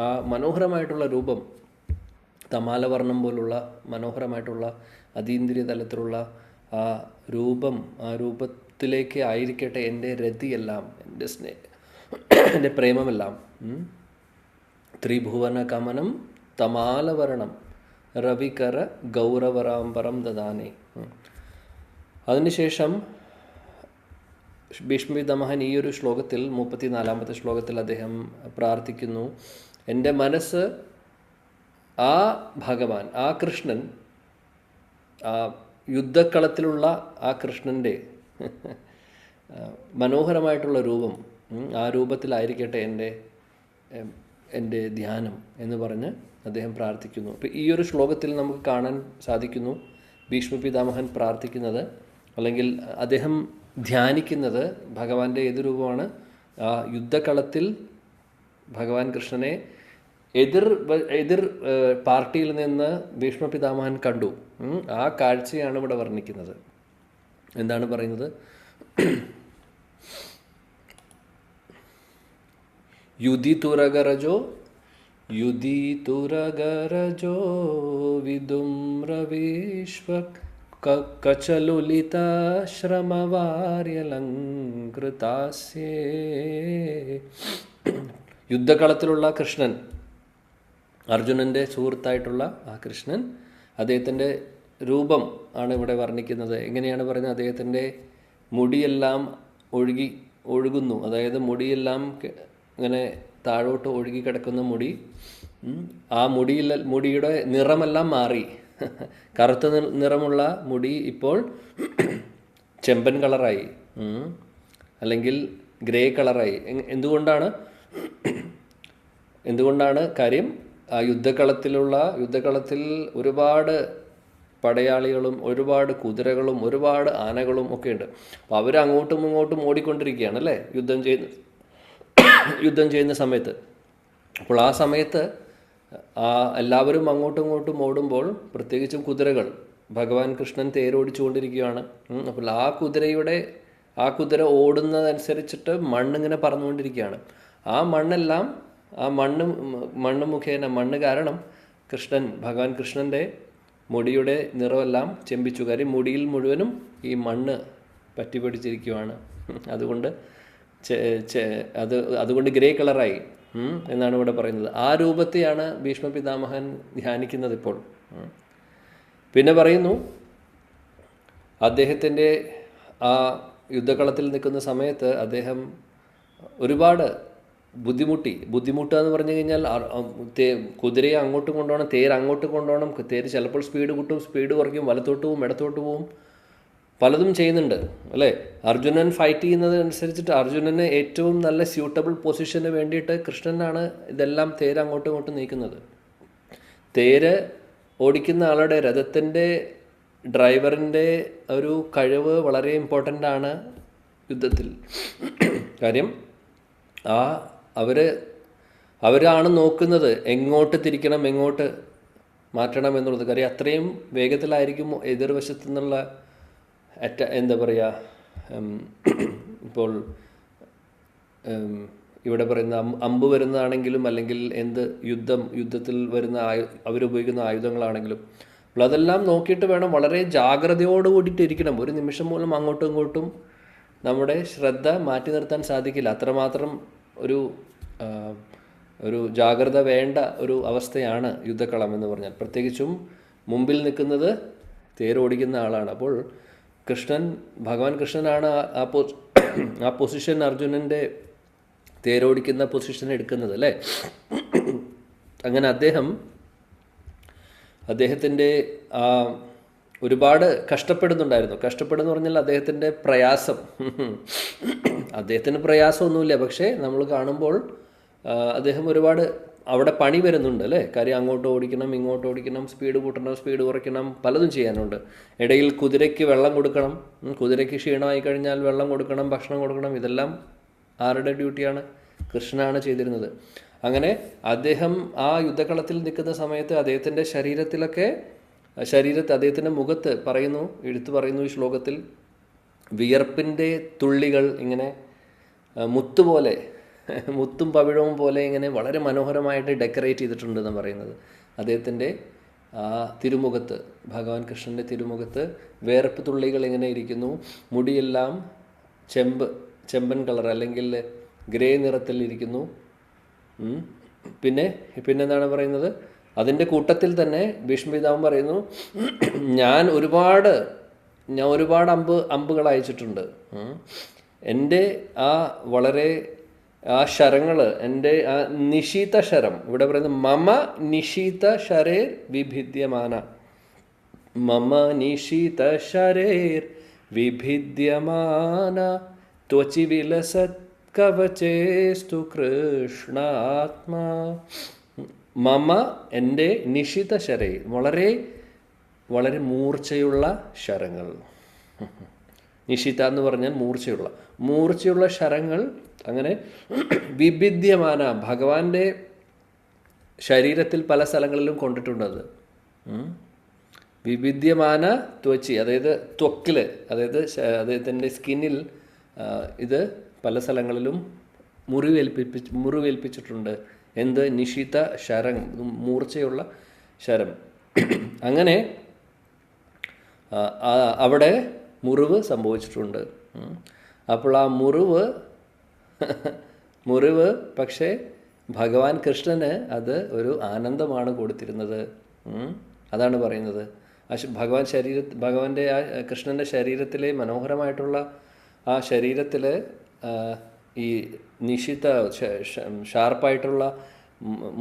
ആ മനോഹരമായിട്ടുള്ള രൂപം, തമാലവർണ്ണം പോലുള്ള മനോഹരമായിട്ടുള്ള അതീന്ദ്രിയ തലത്തിലുള്ള ആ രൂപം, ആ രൂപത്തിലേക്ക് ആയിരിക്കട്ടെ എൻ്റെ രതിയെല്ലാം, എൻ്റെ പ്രേമമെല്ലാം. ത്രിഭുവന കമനം തമാലവർണം രവികര ഗൗരവരാംബരം ദദാനേ. അതിനുശേഷം ഭീഷ്മപിതാമഹൻ ഈ ഒരു ശ്ലോകത്തിൽ 34-ാമത്തെ ശ്ലോകത്തിൽ അദ്ദേഹം പ്രാർത്ഥിക്കുന്നു, എൻ്റെ മനസ്സ് ആ ഭഗവാൻ, ആ കൃഷ്ണൻ, ആ യുദ്ധക്കളത്തിലുള്ള ആ കൃഷ്ണൻ്റെ മനോഹരമായിട്ടുള്ള രൂപം, ആ രൂപത്തിലായിരിക്കട്ടെ എൻ്റെ ധ്യാനം എന്ന് പറഞ്ഞ് അദ്ദേഹം പ്രാർത്ഥിക്കുന്നു. അപ്പോൾ ഈ ഒരു ശ്ലോകത്തിൽ നമുക്ക് കാണാൻ സാധിക്കുന്നു ഭീഷ്മപിതാമഹൻ പ്രാർത്ഥിക്കുന്നത്, അല്ലെങ്കിൽ അദ്ദേഹം ധ്യാനിക്കുന്നത് ഭഗവാന്റെ ഏത് രൂപമാണ്? ആ യുദ്ധക്കളത്തിൽ ഭഗവാൻ കൃഷ്ണനെ എതിർ പാർട്ടിയിൽ നിന്ന് ഭീഷ്മപിതാമഹൻ കണ്ടു. ആ കാഴ്ചയാണ് ഇവിടെ വർണ്ണിക്കുന്നത്. എന്താണ് പറയുന്നത്? യുധിതുരഗരജോ വിദുംരവിശ്വ കചലുലിതാശ്രമവാര്യലങ്കൃതാസ്യേ. യുദ്ധകളത്തിലുള്ള കൃഷ്ണൻ, അർജുനൻ്റെ സുഹൃത്തായിട്ടുള്ള ആ കൃഷ്ണൻ, അദ്ദേഹത്തിൻ്റെ രൂപം ആണ് ഇവിടെ വർണ്ണിക്കുന്നത്. എങ്ങനെയാണ് പറയുന്നത്? അദ്ദേഹത്തിൻ്റെ മുടിയെല്ലാം ഒഴുകുന്നു, അതായത് മുടിയെല്ലാം ഇങ്ങനെ താഴോട്ട് ഒഴുകി കിടക്കുന്ന മുടി, ആ മുടിയുടെ നിറമെല്ലാം മാറി. കറുത്ത നിറമുള്ള മുടി ഇപ്പോൾ ചെമ്പൻ കളറായി, അല്ലെങ്കിൽ ഗ്രേ കളറായി. എന്തുകൊണ്ടാണ് കാര്യം? ആ യുദ്ധക്കളത്തിൽ ഒരുപാട് പടയാളികളും ഒരുപാട് കുതിരകളും ഒരുപാട് ആനകളും ഒക്കെ ഉണ്ട്. അപ്പോൾ അവർ അങ്ങോട്ടും ഇങ്ങോട്ടും ഓടിക്കൊണ്ടിരിക്കുകയാണ് അല്ലേ, യുദ്ധം ചെയ്യുന്ന സമയത്ത്. അപ്പോൾ ആ സമയത്ത് എല്ലാവരും അങ്ങോട്ടും ഇങ്ങോട്ടും ഓടുമ്പോൾ, പ്രത്യേകിച്ചും കുതിരകൾ, ഭഗവാൻ കൃഷ്ണൻ തേരോടിച്ചുകൊണ്ടിരിക്കുകയാണ്. അപ്പോൾ ആ കുതിര ഓടുന്നതനുസരിച്ചിട്ട് മണ്ണിങ്ങനെ പറന്നുകൊണ്ടിരിക്കുകയാണ്. ആ മണ്ണെല്ലാം, ആ മണ്ണ് മുഖേന, മണ്ണ് കാരണം ഭഗവാൻ കൃഷ്ണൻ്റെ മുടിയുടെ നിറമെല്ലാം ചെമ്പിച്ചു. കാര്യം മുടിയിൽ മുഴുവനും ഈ മണ്ണ് പറ്റി പിടിച്ചിരിക്കുകയാണ്. അതുകൊണ്ട് ഗ്രേ കളറായി എന്നാണ് ഇവിടെ പറയുന്നത്. ആ രൂപത്തെയാണ് ഭീഷ്മപിതാമഹൻ ധ്യാനിക്കുന്നത് ഇപ്പോൾ. പിന്നെ പറയുന്നു, അദ്ദേഹത്തിൻ്റെ ആ യുദ്ധകളത്തിൽ നിൽക്കുന്ന സമയത്ത് അദ്ദേഹം ഒരുപാട് ബുദ്ധിമുട്ടുക എന്ന് പറഞ്ഞു കഴിഞ്ഞാൽ, കുതിരയെ അങ്ങോട്ടും കൊണ്ടുപോകണം, തേര് അങ്ങോട്ട് കൊണ്ടുപോകണം. തേര് ചിലപ്പോൾ സ്പീഡ് കൂട്ടും, സ്പീഡ് കുറയ്ക്കും, വലത്തോട്ട് പോവും, ഇടത്തോട്ട് പോവും, പലതും ചെയ്യുന്നുണ്ട് അല്ലേ. അർജുനൻ ഫൈറ്റ് ചെയ്യുന്നത് അനുസരിച്ചിട്ട് അർജുനന് ഏറ്റവും നല്ല സ്യൂട്ടബിൾ പൊസിഷന് വേണ്ടിയിട്ട് കൃഷ്ണനാണ് ഇതെല്ലാം തേര് അങ്ങോട്ടും ഇങ്ങോട്ടും നീക്കുന്നത്. തേര് ഓടിക്കുന്ന ആളുടെ, രഥത്തിൻ്റെ ഡ്രൈവറിൻ്റെ ഒരു കഴിവ് വളരെ ഇമ്പോർട്ടൻ്റ് ആണ് യുദ്ധത്തിൽ. കാര്യം അവരാണ് നോക്കുന്നത് എങ്ങോട്ട് തിരിക്കണം, എങ്ങോട്ട് മാറ്റണം എന്നുള്ളത്. കാര്യം അത്രയും വേഗത്തിലായിരിക്കും എതിർവശത്തു നിന്നുള്ള എന്താ പറയുക, ഇപ്പോൾ ഇവിടെ പറയുന്ന അമ്പ് വരുന്നതാണെങ്കിലും, അല്ലെങ്കിൽ യുദ്ധത്തിൽ വരുന്ന അവരുപയോഗിക്കുന്ന ആയുധങ്ങളാണെങ്കിലും, അപ്പോൾ അതെല്ലാം നോക്കിയിട്ട് വേണം, വളരെ ജാഗ്രതയോട് കൂടിയിട്ടിരിക്കണം. ഒരു നിമിഷം പോലും അങ്ങോട്ടും ഇങ്ങോട്ടും നമ്മുടെ ശ്രദ്ധ മാറ്റി നിർത്താൻ സാധിക്കില്ല. അത്രമാത്രം ഒരു ജാഗ്രത വേണ്ട ഒരു അവസ്ഥയാണ് യുദ്ധക്കളം എന്ന് പറഞ്ഞാൽ. പ്രത്യേകിച്ചും മുമ്പിൽ നിൽക്കുന്നത് തേരോടിക്കുന്ന ആളാണ്. അപ്പോൾ ഭഗവാൻ കൃഷ്ണനാണ് ആ പൊസിഷൻ, അർജുനൻ്റെ തേരോടിക്കുന്ന പൊസിഷൻ എടുക്കുന്നത് അല്ലേ. അങ്ങനെ അദ്ദേഹത്തിൻ്റെ ഒരുപാട് കഷ്ടപ്പെടുന്നുണ്ടായിരുന്നു. കഷ്ടപ്പെടുന്നു പറഞ്ഞാൽ അദ്ദേഹത്തിൻ്റെ പ്രയാസം, അദ്ദേഹത്തിന് പ്രയാസമൊന്നുമില്ല, പക്ഷേ നമ്മൾ കാണുമ്പോൾ അദ്ദേഹം ഒരുപാട് അവിടെ പണി വരുന്നുണ്ട് അല്ലേ. കാര്യം അങ്ങോട്ട് ഓടിക്കണം, ഇങ്ങോട്ട് ഓടിക്കണം, സ്പീഡ് കൂട്ടണം, സ്പീഡ് കുറയ്ക്കണം, പലതും ചെയ്യാനുണ്ട്. ഇടയിൽ കുതിരയ്ക്ക് വെള്ളം കൊടുക്കണം, കുതിരയ്ക്ക് ക്ഷീണമായി കഴിഞ്ഞാൽ വെള്ളം കൊടുക്കണം, ഭക്ഷണം കൊടുക്കണം. ഇതെല്ലാം ആരുടെ ഡ്യൂട്ടിയാണ്? കൃഷ്ണനാണ് ചെയ്തിരുന്നത്. അങ്ങനെ അദ്ദേഹം ആ യുദ്ധക്കളത്തിൽ നിൽക്കുന്ന സമയത്ത് അദ്ദേഹത്തിൻ്റെ അദ്ദേഹത്തിൻ്റെ മുഖത്ത് എടുത്തു പറയുന്നു ഈ ശ്ലോകത്തിൽ, വിയർപ്പിൻ്റെ തുള്ളികൾ ഇങ്ങനെ മുത്തുപോലെ മുത്തും പവിഴവും പോലെ ഇങ്ങനെ വളരെ മനോഹരമായിട്ട് ഡെക്കറേറ്റ് ചെയ്തിട്ടുണ്ടെന്ന് പറയുന്നത്. അദ്ദേഹത്തിൻ്റെ ആ തിരുമുഖത്ത്, ഭഗവാൻ കൃഷ്ണൻ്റെ തിരുമുഖത്ത് വേർപ്പ് തുള്ളികൾ ഇങ്ങനെ ഇരിക്കുന്നു. മുടിയെല്ലാം ചെമ്പൻ കളർ അല്ലെങ്കിൽ ഗ്രേ നിറത്തിൽ ഇരിക്കുന്നു. പിന്നെന്താണ് പറയുന്നത്, അതിൻ്റെ കൂട്ടത്തിൽ തന്നെ ഭീഷ്മപിതാമഹൻ പറയുന്നു, ഞാൻ ഒരുപാട് അമ്പുകൾ അയച്ചിട്ടുണ്ട്. എൻ്റെ ആ ശരങ്ങൾ, എൻ്റെ ആ നിശീത ശരം, ഇവിടെ പറയുന്നത് മമ നിശീത ശരേർ വിഭിദ്യമാന, മമ നിശീത ശരേർ വിഭിദ്യമാന ത്വചി വിലസത് കവചേസ്തു കൃഷ്ണാത്മാ. മമ എൻ്റെ നിശിത ശരേ, വളരെ വളരെ മൂർച്ചയുള്ള ശരങ്ങൾ. നിശിത എന്ന് പറഞ്ഞാൽ മൂർച്ചയുള്ള ശരങ്ങൾ അങ്ങനെ വിഭിദ്യമാന, ഭഗവാന്റെ ശരീരത്തിൽ പല സ്ഥലങ്ങളിലും കൊണ്ടിട്ടുണ്ടത്. വിഭിദ്യമാന ത്വച്ചി, അതായത് ത്വക്കിൽ, അതായത് അദ്ദേഹത്തിൻ്റെ സ്കിന്നിൽ ഇത് പല സ്ഥലങ്ങളിലും മുറിവേൽപ്പിച്ചിട്ടുണ്ട്. എന്ത്? നിശിത ശരം, മൂർച്ചയുള്ള ശരം. അങ്ങനെ അവിടെ മുറിവ് സംഭവിച്ചിട്ടുണ്ട്. അപ്പോൾ ആ മുറിവ് പക്ഷേ ഭഗവാൻ കൃഷ്ണന് അത് ഒരു ആനന്ദമാണ് കൊടുത്തിരുന്നത്. അതാണ് പറയുന്നത്. ഭഗവാന്റെ ആ കൃഷ്ണൻ്റെ ശരീരത്തിലെ മനോഹരമായിട്ടുള്ള ആ ശരീരത്തിൽ ഈ നിശിത ഷാർപ്പായിട്ടുള്ള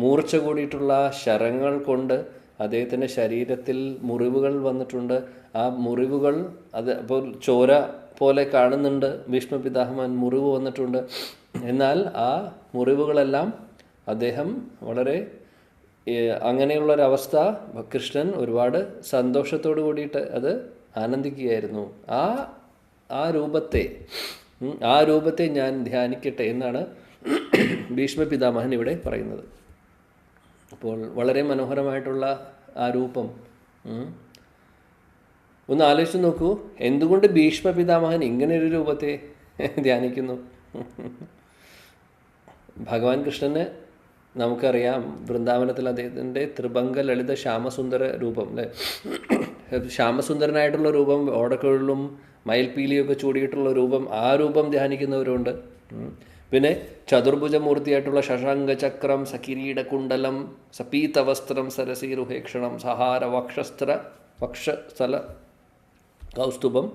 മൂർച്ച കൂടിയിട്ടുള്ള ശരങ്ങൾ കൊണ്ട് അദ്ദേഹത്തിൻ്റെ ശരീരത്തിൽ മുറിവുകൾ വന്നിട്ടുണ്ട്. ആ മുറിവുകൾ അപ്പോൾ ചോര പോലെ കാണുന്നുണ്ട്. ഭീഷ്മപിതാമഹൻ മുറിവ് വന്നിട്ടുണ്ട്. എന്നാൽ ആ മുറിവുകളെല്ലാം അദ്ദേഹം വളരെ അങ്ങനെയുള്ളൊരവസ്ഥ കൃഷ്ണൻ ഒരുപാട് സന്തോഷത്തോടു കൂടിയിട്ട് അത് ആനന്ദിക്കുകയായിരുന്നു. ആ രൂപത്തെ ഞാൻ ധ്യാനിക്കട്ടെ എന്നാണ് ഭീഷ്മപിതാമഹൻ ഇവിടെ പറയുന്നത്. അപ്പോൾ വളരെ മനോഹരമായിട്ടുള്ള ആ രൂപം ഒന്ന് ആലോചിച്ച് നോക്കൂ. എന്തുകൊണ്ട് ഭീഷ്മപിതാമഹൻ ഇങ്ങനെയൊരു രൂപത്തെ ധ്യാനിക്കുന്നു? ഭഗവാൻ കൃഷ്ണന് നമുക്കറിയാം, വൃന്ദാവനത്തിൽ അദ്ദേഹത്തിൻ്റെ ത്രിഭംഗ ലളിത ശ്യാമസുന്ദര രൂപം, അല്ലേ? ശ്യാമസുന്ദരനായിട്ടുള്ള രൂപം, ഓടക്കുഴലും മയിൽപീലിയൊക്കെ ചൂടിയിട്ടുള്ള രൂപം, ആ രൂപം ധ്യാനിക്കുന്നവരുണ്ട്. പിന്നെ ചതുർഭുജമൂർത്തിയായിട്ടുള്ള ശശാങ്ക ചക്രം, സകിരീടകുണ്ടലം, സപീതവസ്ത്രം, സരസീരുഹേക്ഷണം, സഹാര വക്ഷസ്ഥല കൗസ്തുഭം.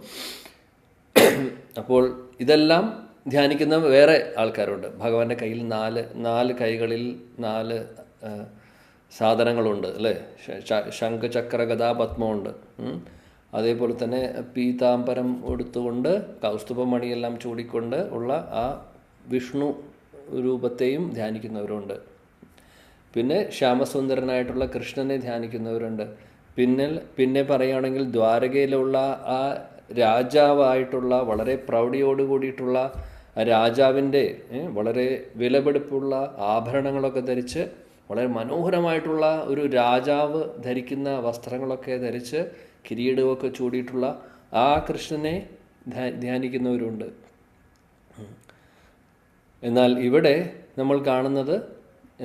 അപ്പോൾ ഇതെല്ലാം ധ്യാനിക്കുന്ന വേറെ ആൾക്കാരുണ്ട്. ഭഗവാന്റെ കയ്യിൽ നാല് കൈകളിൽ 4 സാധനങ്ങളുണ്ട്, അല്ലേ? ശംഖചക്ര ഗദാപത്മമുണ്ട്. അതേപോലെ തന്നെ പീതാംബരം എടുത്തുകൊണ്ട് കൗസ്തുഭമണിയെല്ലാം ചൂടിക്കൊണ്ട് ഉള്ള ആ വിഷ്ണു രൂപത്തെയും ധ്യാനിക്കുന്നവരുണ്ട്. പിന്നെ ശ്യാമസുന്ദരനായിട്ടുള്ള കൃഷ്ണനെ ധ്യാനിക്കുന്നവരുണ്ട്. പിന്നെ പറയുകയാണെങ്കിൽ ദ്വാരകയിലുള്ള ആ രാജാവായിട്ടുള്ള വളരെ പ്രൗഢിയോട് കൂടിയിട്ടുള്ള രാജാവിൻ്റെ വളരെ വിലപിടിപ്പുള്ള ആഭരണങ്ങളൊക്കെ ധരിച്ച് വളരെ മനോഹരമായിട്ടുള്ള ഒരു രാജാവ് ധരിക്കുന്ന വസ്ത്രങ്ങളൊക്കെ ധരിച്ച് കിരീടമൊക്കെ ചൂടിയിട്ടുള്ള ആ കൃഷ്ണനെ ധ്യാനിക്കുന്നവരുണ്ട്. എന്നാൽ ഇവിടെ നമ്മൾ കാണുന്നത്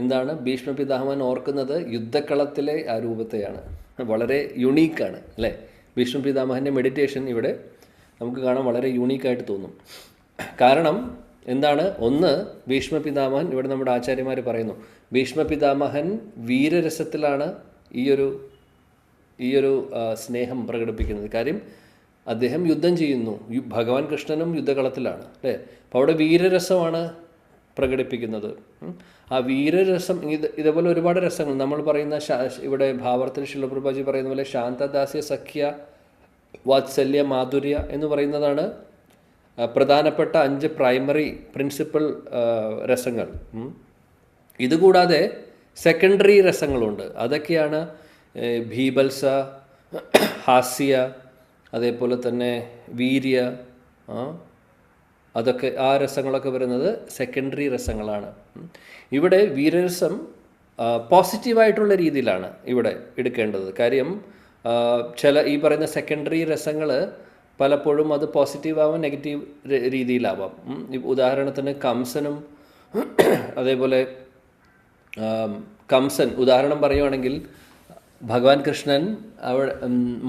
എന്താണ്? ഭീഷ്മപിതാമഹൻ ഓർക്കുന്നത് യുദ്ധക്കളത്തിലെ ആ രൂപത്തെയാണ്. വളരെ യുണീക്കാണ്, അല്ലേ? ഭീഷ്മപിതാമഹൻ്റെ മെഡിറ്റേഷൻ ഇവിടെ നമുക്ക് കാണാൻ വളരെ യൂണീക്കായിട്ട് തോന്നും. കാരണം എന്താണ്? ഒന്ന്, ഭീഷ്മപിതാമഹൻ, ഇവിടെ നമ്മുടെ ആചാര്യന്മാർ പറയുന്നു, ഭീഷ്മപിതാമഹൻ വീരരസത്തിലാണ് ഈ ഒരു സ്നേഹം പ്രകടിപ്പിക്കുന്നത്. കാര്യം അദ്ദേഹം യുദ്ധം ചെയ്യുന്നു, ഭഗവാൻ കൃഷ്ണനും യുദ്ധകളത്തിലാണ്, അല്ലേ? അപ്പോൾ അവിടെ വീരരസമാണ് പ്രകടിപ്പിക്കുന്നത്. ആ വീരരസം, ഇതേപോലെ ഒരുപാട് രസങ്ങൾ നമ്മൾ പറയുന്ന, ഇവിടെ ഭാവാർത്ഥത്തിൽ ശിലപ്രഭാജി പറയുന്ന പോലെ ശാന്തദാസ്യ സഖ്യ വാത്സല്യ മാധുര്യ എന്ന് പറയുന്നതാണ് പ്രധാനപ്പെട്ട 5 പ്രൈമറി പ്രിൻസിപ്പൽ രസങ്ങൾ. ഇതുകൂടാതെ സെക്കൻഡറി രസങ്ങളുണ്ട്. അതൊക്കെയാണ് ഭീബത്സ, ഹാസ്യ, അതേപോലെ തന്നെ വീര്യ, അതൊക്കെ ആ രസങ്ങളൊക്കെ വരുന്നത് സെക്കൻഡറി രസങ്ങളാണ്. ഇവിടെ വീരരസം പോസിറ്റീവായിട്ടുള്ള രീതിയിലാണ് ഇവിടെ എടുക്കേണ്ടത്. കാര്യം ഈ പറയുന്ന സെക്കൻഡറി രസങ്ങൾ പലപ്പോഴും അത് പോസിറ്റീവാവാം, നെഗറ്റീവ് രീതിയിലാവാം. ഉദാഹരണത്തിന് കംസനും അതേപോലെ കംസൻ ഉദാഹരണം പറയുവാണെങ്കിൽ ഭഗവാൻ കൃഷ്ണൻ അവിടെ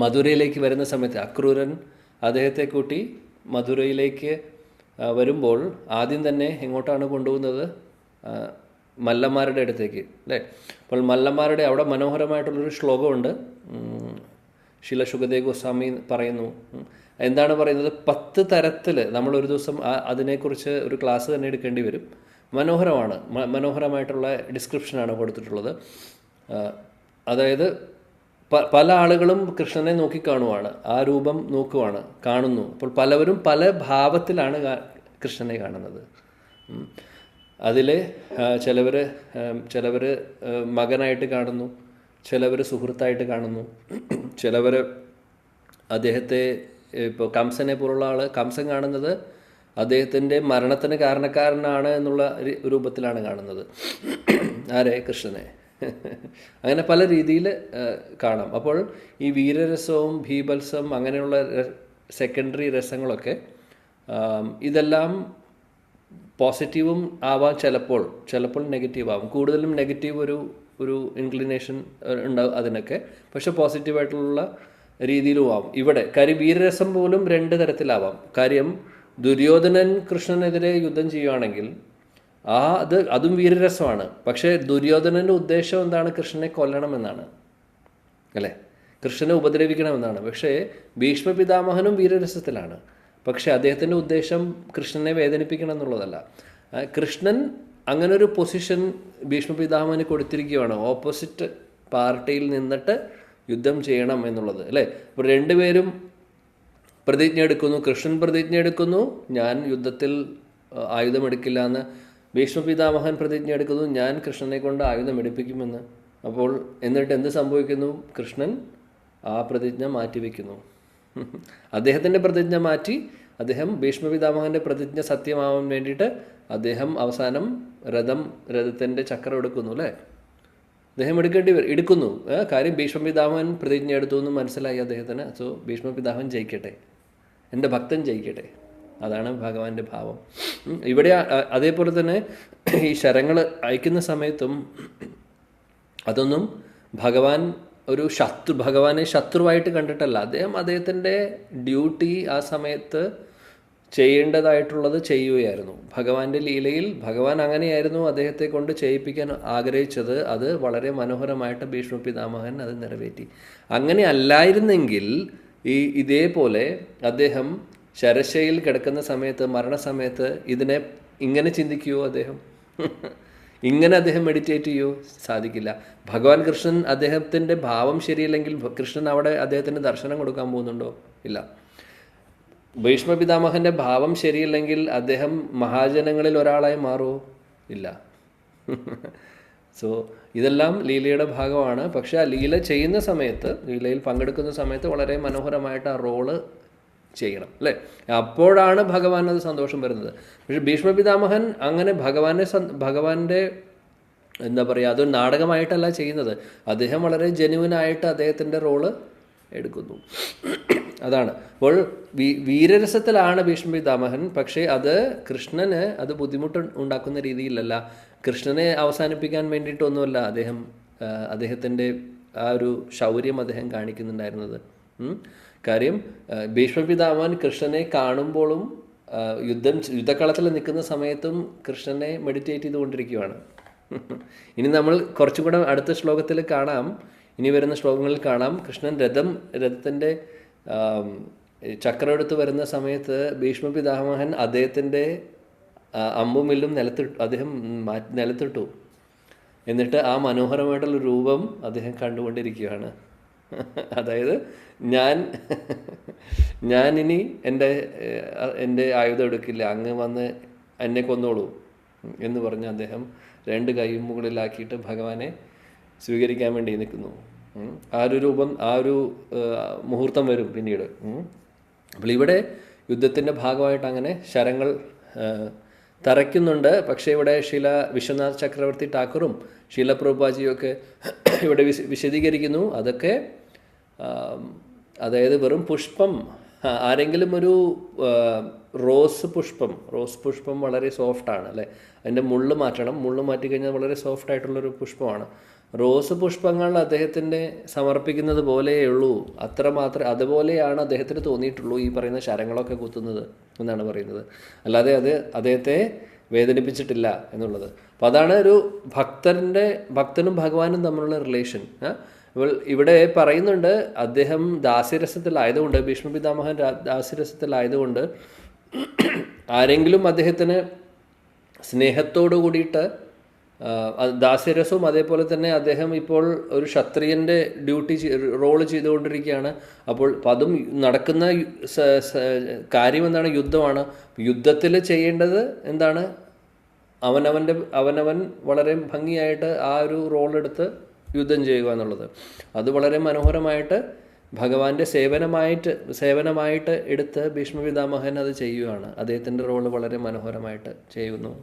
മധുരയിലേക്ക് വരുന്ന സമയത്ത് അക്രൂരൻ അദ്ദേഹത്തെ കൂട്ടി മധുരയിലേക്ക് വരുമ്പോൾ ആദ്യം തന്നെ എങ്ങോട്ടാണ് കൊണ്ടുപോകുന്നത്? മല്ലന്മാരുടെ അടുത്തേക്ക്, അല്ലേ? അപ്പോൾ മല്ലന്മാരുടെ അവിടെ മനോഹരമായിട്ടുള്ളൊരു ശ്ലോകമുണ്ട്. ശില സുഖദേവ് ഗോസ്വാമി പറയുന്നു. എന്താണ് പറയുന്നത്? 10 തരത്തിൽ നമ്മളൊരു ദിവസം അതിനെക്കുറിച്ച് ഒരു ക്ലാസ് തന്നെ എടുക്കേണ്ടി വരും. മനോഹരമാണ്, മനോഹരമായിട്ടുള്ള ഡിസ്ക്രിപ്ഷനാണ് കൊടുത്തിട്ടുള്ളത്. അതായത് പല ആളുകളും കൃഷ്ണനെ നോക്കിക്കാണുവാണ്, ആ രൂപം നോക്കുവാണ്, കാണുന്നു. അപ്പോൾ പലവരും പല ഭാവത്തിലാണ് കൃഷ്ണനെ കാണുന്നത്. അതിൽ ചിലവർ മകനായിട്ട് കാണുന്നു, ചിലവർ സുഹൃത്തായിട്ട് കാണുന്നു, ചിലവർ അദ്ദേഹത്തെ ഇപ്പോൾ കംസനെ പോലുള്ള കംസൻ കാണുന്നത് അദ്ദേഹത്തിൻ്റെ മരണത്തിന് കാരണക്കാരനാണ് എന്നുള്ള രൂപത്തിലാണ് കാണുന്നത്. ആരെ? കൃഷ്ണനെ. അങ്ങനെ പല രീതിയിൽ കാണാം. അപ്പോൾ ഈ വീരരസവും ഭീഭത്സം അങ്ങനെയുള്ള സെക്കൻഡറി രസങ്ങളൊക്കെ ഇതെല്ലാം പോസിറ്റീവും ആവാം, ചിലപ്പോൾ നെഗറ്റീവ് ആവും. കൂടുതലും നെഗറ്റീവ് ഒരു ഇൻക്ലിനേഷൻ ഉണ്ടാവും അതിനൊക്കെ, പക്ഷെ പോസിറ്റീവായിട്ടുള്ള രീതിയിലും ആവും. ഇവിടെ കാര്യം വീരരസം പോലും 2 തരത്തിലാവാം. കാര്യം ദുര്യോധനൻ കൃഷ്ണനെതിരെ യുദ്ധം ചെയ്യുകയാണെങ്കിൽ അതും വീരരസമാണ്. പക്ഷേ ദുര്യോധനൻ്റെ ഉദ്ദേശം എന്താണ്? കൃഷ്ണനെ കൊല്ലണമെന്നാണ്, അല്ലേ? കൃഷ്ണനെ ഉപദ്രവിക്കണമെന്നാണ്. പക്ഷേ ഭീഷ്മ പിതാമഹനും വീരരസത്തിലാണ്. പക്ഷേ അദ്ദേഹത്തിൻ്റെ ഉദ്ദേശം കൃഷ്ണനെ വേദനിപ്പിക്കണം എന്നുള്ളതല്ല. കൃഷ്ണൻ അങ്ങനൊരു പൊസിഷൻ ഭീഷ്മ പിതാമഹന് കൊടുത്തിരിക്കുകയാണ്, ഓപ്പോസിറ്റ് പാർട്ടിയിൽ നിന്നിട്ട് യുദ്ധം ചെയ്യണം എന്നുള്ളത്, അല്ലേ? അപ്പോൾ 2 പേരും പ്രതിജ്ഞ എടുക്കുന്നു. കൃഷ്ണൻ പ്രതിജ്ഞ എടുക്കുന്നു, ഞാൻ യുദ്ധത്തിൽ ആയുധമെടുക്കില്ല എന്ന്. ഭീഷ്മ പിതാമഹൻ പ്രതിജ്ഞ എടുക്കുന്നു, ഞാൻ കൃഷ്ണനെ കൊണ്ട് ആയുധം എടുപ്പിക്കുമെന്ന്. അപ്പോൾ എന്നിട്ട് എന്ത് സംഭവിക്കുന്നു? കൃഷ്ണൻ ആ പ്രതിജ്ഞ മാറ്റിവെക്കുന്നു. അദ്ദേഹത്തിൻ്റെ പ്രതിജ്ഞ മാറ്റി അദ്ദേഹം ഭീഷ്മ പിതാമഹൻ്റെ പ്രതിജ്ഞ സത്യമാവാൻ വേണ്ടിയിട്ട് അദ്ദേഹം അവസാനം രഥത്തിൻ്റെ ചക്രം എടുക്കുന്നു, അല്ലേ? അദ്ദേഹം എടുക്കുന്നു. കാര്യം ഭീഷ്മ പിതാമഹൻ പ്രതിജ്ഞ എടുത്തു എന്ന് മനസ്സിലായി അദ്ദേഹത്തിന്. സോ ഭീഷ്മ പിതാമഹൻ ജയിക്കട്ടെ, എൻ്റെ ഭക്തൻ ജയിക്കട്ടെ. അതാണ് ഭഗവാന്റെ ഭാവം. ഇവിടെ അതേപോലെ തന്നെ ഈ ശരങ്ങൾ അയക്കുന്ന സമയത്തും അതൊന്നും ഭഗവാൻ ഭഗവാനെ ശത്രുവായിട്ട് കണ്ടിട്ടല്ല. അദ്ദേഹത്തിൻ്റെ ഡ്യൂട്ടി ആ സമയത്ത് ചെയ്യേണ്ടതായിട്ടുള്ളത് ചെയ്യുകയായിരുന്നു. ഭഗവാന്റെ ലീലയിൽ ഭഗവാൻ അങ്ങനെയായിരുന്നു അദ്ദേഹത്തെ കൊണ്ട് ചെയ്യിപ്പിക്കാൻ ആഗ്രഹിച്ചത്. അത് വളരെ മനോഹരമായിട്ട് ഭീഷ്മ പിതാമഹൻ അത് നിറവേറ്റി. അങ്ങനെ അല്ലായിരുന്നെങ്കിൽ ഇതേപോലെ അദ്ദേഹം ശരശയിൽ കിടക്കുന്ന സമയത്ത്, മരണസമയത്ത് ഇങ്ങനെ ചിന്തിക്കുമോ? ഇങ്ങനെ അദ്ദേഹം മെഡിറ്റേറ്റ് ചെയ്യുമോ? സാധിക്കില്ല. ഭഗവാൻ കൃഷ്ണൻ അദ്ദേഹത്തിൻ്റെ ഭാവം ശരിയില്ലെങ്കിൽ കൃഷ്ണൻ അവിടെ അദ്ദേഹത്തിന് ദർശനം കൊടുക്കാൻ പോകുന്നുണ്ടോ? ഇല്ല. ഭീഷ്മ പിതാമഹൻ്റെ ഭാവം ശരിയില്ലെങ്കിൽ അദ്ദേഹം മഹാജനങ്ങളിൽ ഒരാളായി മാറുമോ? ഇല്ല. സോ ഇതെല്ലാം ലീലയുടെ ഭാഗമാണ്. പക്ഷെ ആ ലീല ചെയ്യുന്ന സമയത്ത്, ലീലയിൽ പങ്കെടുക്കുന്ന സമയത്ത് വളരെ മനോഹരമായിട്ട് ആ റോള് ചെയ്യണം, അല്ലേ? അപ്പോഴാണ് ഭഗവാൻ അത് സന്തോഷം വരുന്നത്. പക്ഷെ ഭീഷ്മ പിതാമഹൻ അങ്ങനെ ഭഗവാന്റെ എന്താ പറയുക, അതൊരു നാടകമായിട്ടല്ല ചെയ്യുന്നത്. അദ്ദേഹം വളരെ ജെന്യുവനായിട്ട് അദ്ദേഹത്തിൻ്റെ റോള് എടുക്കുന്നു. അതാണ്. അപ്പോൾ വീരരസത്തിലാണ് ഭീഷ്മ പിതാമഹൻ. പക്ഷേ അത് കൃഷ്ണന് അത് ബുദ്ധിമുട്ട് ഉണ്ടാക്കുന്ന രീതിയിലല്ല. കൃഷ്ണനെ അവസാനിപ്പിക്കാൻ വേണ്ടിയിട്ടൊന്നുമല്ല അദ്ദേഹത്തിൻ്റെ ആ ഒരു ശൗര്യം അദ്ദേഹം കാണിക്കുന്നുണ്ടായിരുന്നത്. കാര്യം ഭീഷ്മ പിതാമഹൻ കൃഷ്ണനെ കാണുമ്പോഴും യുദ്ധക്കളത്തിൽ നിൽക്കുന്ന സമയത്തും കൃഷ്ണനെ മെഡിറ്റേറ്റ് ചെയ്തുകൊണ്ടിരിക്കുകയാണ്. ഇനി നമ്മൾ കുറച്ചും കൂടെ അടുത്ത ശ്ലോകത്തിൽ കാണാം, ഇനി വരുന്ന ശ്ലോകങ്ങളിൽ കാണാം, കൃഷ്ണൻ രഥത്തിൻ്റെ ചക്രം എടുത്ത് വരുന്ന സമയത്ത് ഭീഷ്മ പിതാമഹൻ അദ്ദേഹത്തിൻ്റെ അമ്പും വില്ലും നിലത്തിട്ടു. എന്നിട്ട് ആ മനോഹരമായിട്ടുള്ള രൂപം അദ്ദേഹം കണ്ടുകൊണ്ടിരിക്കുകയാണ്. അതായത് ഞാൻ ഇനി എൻ്റെ ആയുധം എടുക്കില്ല, അങ്ങ് വന്ന് എന്നെ കൊന്നോളൂ എന്ന് പറഞ്ഞ് അദ്ദേഹം 2 കൈയും മുകളിലാക്കിയിട്ട് ഭഗവാനെ സ്വീകരിക്കാൻ വേണ്ടി നിൽക്കുന്നു. ആ ഒരു രൂപം, ആ ഒരു മുഹൂർത്തം വരും പിന്നീട്. അപ്പോൾ ഇവിടെ യുദ്ധത്തിൻ്റെ ഭാഗമായിട്ട് അങ്ങനെ ശരങ്ങൾ തറയ്ക്കുന്നുണ്ട്. പക്ഷേ ഇവിടെ വിശ്വനാഥ് ചക്രവർത്തി ഠാക്കൂറും ശീല പ്രഭുപാജിയൊക്കെ ഇവിടെ വിശദീകരിക്കുന്നു. അതൊക്കെ അതായത് വെറും പുഷ്പം ആരെങ്കിലും ഒരു റോസ് പുഷ്പം വളരെ സോഫ്റ്റാണ് അല്ലേ, അതിൻ്റെ മുള്ള് മാറ്റണം, മുള്ള് മാറ്റിക്കഴിഞ്ഞാൽ വളരെ സോഫ്റ്റ് ആയിട്ടുള്ളൊരു പുഷ്പമാണ്. റോസ് പുഷ്പങ്ങൾ അദ്ദേഹത്തിൻ്റെ സമർപ്പിക്കുന്നത് പോലെയുള്ളൂ, അത്രമാത്രം അതുപോലെയാണ് അദ്ദേഹത്തിന് തോന്നിയിട്ടുള്ളൂ ഈ പറയുന്ന ശരങ്ങളൊക്കെ കുത്തുന്നത് എന്നാണ് പറയുന്നത്. അല്ലാതെ അത് അദ്ദേഹത്തെ വേദനിപ്പിച്ചിട്ടില്ല എന്നുള്ളത്. അപ്പോൾ അതാണ് ഒരു ഭക്തനും ഭഗവാനും തമ്മിലുള്ള റിലേഷൻ. ഇവിടെ പറയുന്നുണ്ട് അദ്ദേഹം ദാസ്യരസത്തിലായതുകൊണ്ട്, ഭീഷ്മ പിതാമഹൻ ദാസ്യരസത്തിലായതുകൊണ്ട് ആരെങ്കിലും അദ്ദേഹത്തിന് സ്നേഹത്തോടു കൂടിയിട്ട് ദാസ്യരസവും അതേപോലെ തന്നെ അദ്ദേഹം ഇപ്പോൾ ഒരു ക്ഷത്രിയൻ്റെ റോള് ചെയ്തുകൊണ്ടിരിക്കുകയാണ്. അപ്പോൾ അതും നടക്കുന്ന കാര്യം എന്താണ്? യുദ്ധമാണ്. യുദ്ധത്തിൽ ചെയ്യേണ്ടത് എന്താണ്? അവനവൻ വളരെ ഭംഗിയായിട്ട് ആ ഒരു റോളെടുത്ത് യുദ്ധം ചെയ്യുക എന്നുള്ളത്. അത് വളരെ മനോഹരമായിട്ട് ഭഗവാന്റെ സേവനമായിട്ട് എടുത്ത് ഭീഷ്മ പിതാമഹൻ അത് ചെയ്യുകയാണ്. അദ്ദേഹത്തിൻ്റെ റോള് വളരെ മനോഹരമായിട്ട് ചെയ്യുന്നു.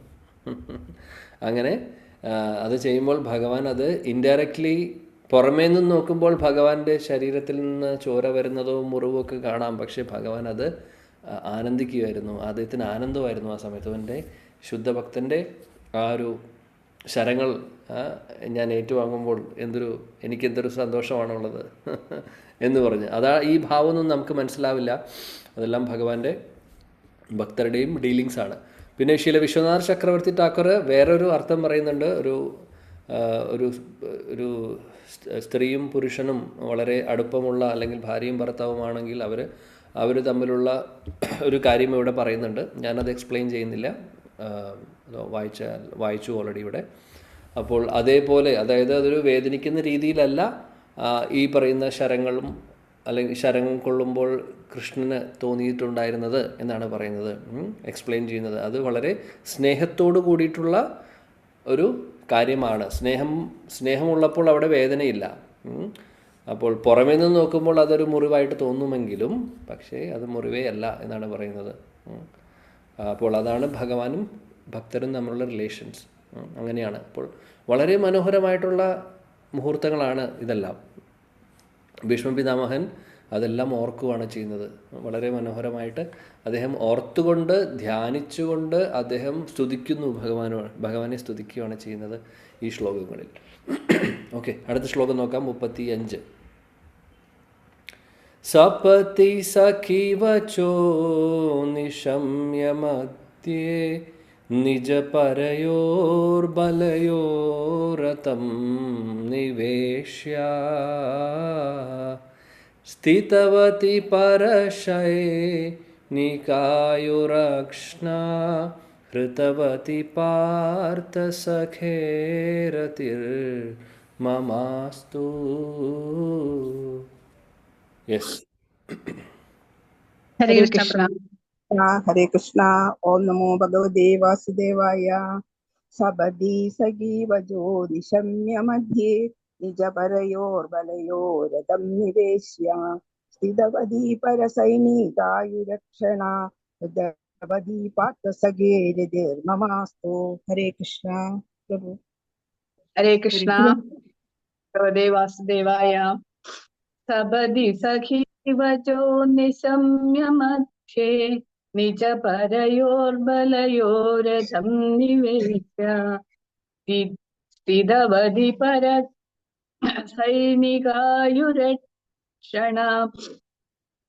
അങ്ങനെ അത് ചെയ്യുമ്പോൾ ഭഗവാൻ അത് ഇൻഡയറക്റ്റ്ലി പുറമേ നിന്ന് നോക്കുമ്പോൾ ഭഗവാന്റെ ശരീരത്തിൽ നിന്ന് ചോര വരുന്നതോ മുറിവൊക്കെ കാണാം. പക്ഷേ ഭഗവാൻ അത് ആനന്ദിക്കുമായിരുന്നു. അദ്ദേഹത്തിന് ആനന്ദമായിരുന്നു ആ സമയത്ത്. അവൻ്റെ ശുദ്ധഭക്തൻ്റെ ആ ഒരു ശരങ്ങൾ ഞാൻ ഏറ്റുവാങ്ങുമ്പോൾ എനിക്കെന്തൊരു സന്തോഷമാണുള്ളത് എന്ന് പറഞ്ഞ്. ഈ ഭാവമൊന്നും നമുക്ക് മനസ്സിലാവില്ല. അതെല്ലാം ഭഗവാന്റെ ഭക്തരുടെയും ഡീലിങ്സാണ്. പിന്നെ ശീല വിശ്വനാഥ ചക്രവർത്തി ഠാക്കൂർ വേറൊരു അർത്ഥം പറയുന്നുണ്ട്. ഒരു സ്ത്രീയും പുരുഷനും വളരെ അടുപ്പമുള്ള അല്ലെങ്കിൽ ഭാര്യയും ഭർത്താവുമാണെങ്കിൽ അവർ തമ്മിലുള്ള ഒരു കാര്യം ഇവിടെ പറയുന്നുണ്ട്. ഞാനത് എക്സ്പ്ലെയിൻ ചെയ്യുന്നില്ല, വായിച്ചു ഓൾറെഡി ഇവിടെ. അപ്പോൾ അതേപോലെ, അതായത് അതൊരു വേദനിക്കുന്ന രീതിയിലല്ല ഈ പറയുന്ന ശരങ്ങളും അല്ലെങ്കിൽ ശരം കൊള്ളുമ്പോൾ കൃഷ്ണന് തോന്നിയിട്ടുണ്ടായിരുന്നത് എന്നാണ് പറയുന്നത്, എക്സ്പ്ലെയിൻ ചെയ്യുന്നത്. അത് വളരെ സ്നേഹത്തോട് കൂടിയിട്ടുള്ള ഒരു കാര്യമാണ്. സ്നേഹമുള്ളപ്പോൾ അവിടെ വേദനയില്ല. അപ്പോൾ പുറമേ നിന്ന് നോക്കുമ്പോൾ അതൊരു മുറിവായിട്ട് തോന്നുമെങ്കിലും പക്ഷേ അത് മുറിവേ അല്ല എന്നാണ് പറയുന്നത്. അപ്പോൾ അതാണ് ഭഗവാനും ഭക്തരും തമ്മിലുള്ള റിലേഷൻസ്. അങ്ങനെയാണ്. അപ്പോൾ വളരെ മനോഹരമായിട്ടുള്ള മുഹൂർത്തങ്ങളാണ് ഇതെല്ലാം. ഭീഷ്മ പിതാമഹൻ അതെല്ലാം ഓർക്കുകയാണ് ചെയ്യുന്നത്. വളരെ മനോഹരമായിട്ട് അദ്ദേഹം ഓർത്തുകൊണ്ട് ധ്യാനിച്ചുകൊണ്ട് അദ്ദേഹം സ്തുതിക്കുന്നു, ഭഗവാനെ സ്തുതിക്കുകയാണ് ചെയ്യുന്നത് ഈ ശ്ലോകങ്ങളിൽ. ഓക്കെ, അടുത്ത ശ്ലോകം നോക്കാം. 35. സപതി സഖിവചോ നിശമ്യ മധ്യേ നിജപരയോർബലയോരതം നിവേശ്യ സ്ഥിതവതി പരശയേ നികായുരക്ഷ്ണാ ഹൃതവതി പാർത്ഥസഖേരതിർമമാസ്തു. യെസ്. ഹരേ ഹരേ കൃഷ്ണ. കൃഷ്ണ ഹരേ കൃഷ്ണ. ഓം നമോ ഭഗവതേ വാസുദേവായ. സപദി സഖീവജോ നിശമ്യ മധ്യേ നിജപരയോർബലയോരതം നിവേശ്യ സ്ഥിതവതി പരസൈനികായുരക്ഷണ ഹൃദവതി പാർത്ഥസഖേരതിർമമാസ്തു. ഹരേ കൃഷ്ണ. പ്രഭു. ഹരേ കൃഷ്ണ. ഭഗവതേ വാസുദേവായ. സപദി സഖീവചോ നിശമ്യ മധ്യേ നിജപരയോർബലയോരഥം നിവേശ്യ സ്ഥിതവതി പരസൈനികായുരക്ഷണ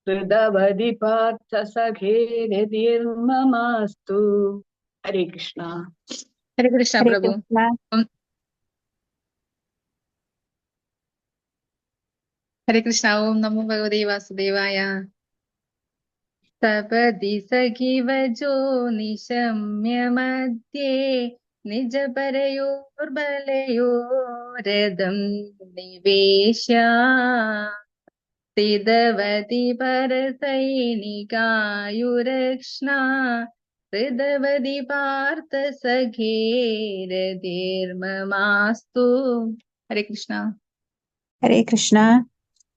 ഹൃദവതി പാർത്ഥസഖേരതിർമമാസ്തു. ഹരേ കൃഷ്ണ. ഹരേ കൃഷ്ണ ഹരേ പ്രഭു. കൃഷ്ണ. ഹരേ കൃഷ്ണ. ഓം നമോ ഭഗവതേ വാസുദേവായ. സപദി സഖിവചോ നിശമ്യ മധ്യേ നിജപരയോർബലയോരഥം നിവേശ്യ സ്ഥിതവതി പരസൈനികായുരക്ഷ്ണാ ഹൃദവതി പാർത്ഥസഖേരതിർമമാസ്തു. ഹരേ കൃഷ്ണ. ഹരേ കൃഷ്ണ.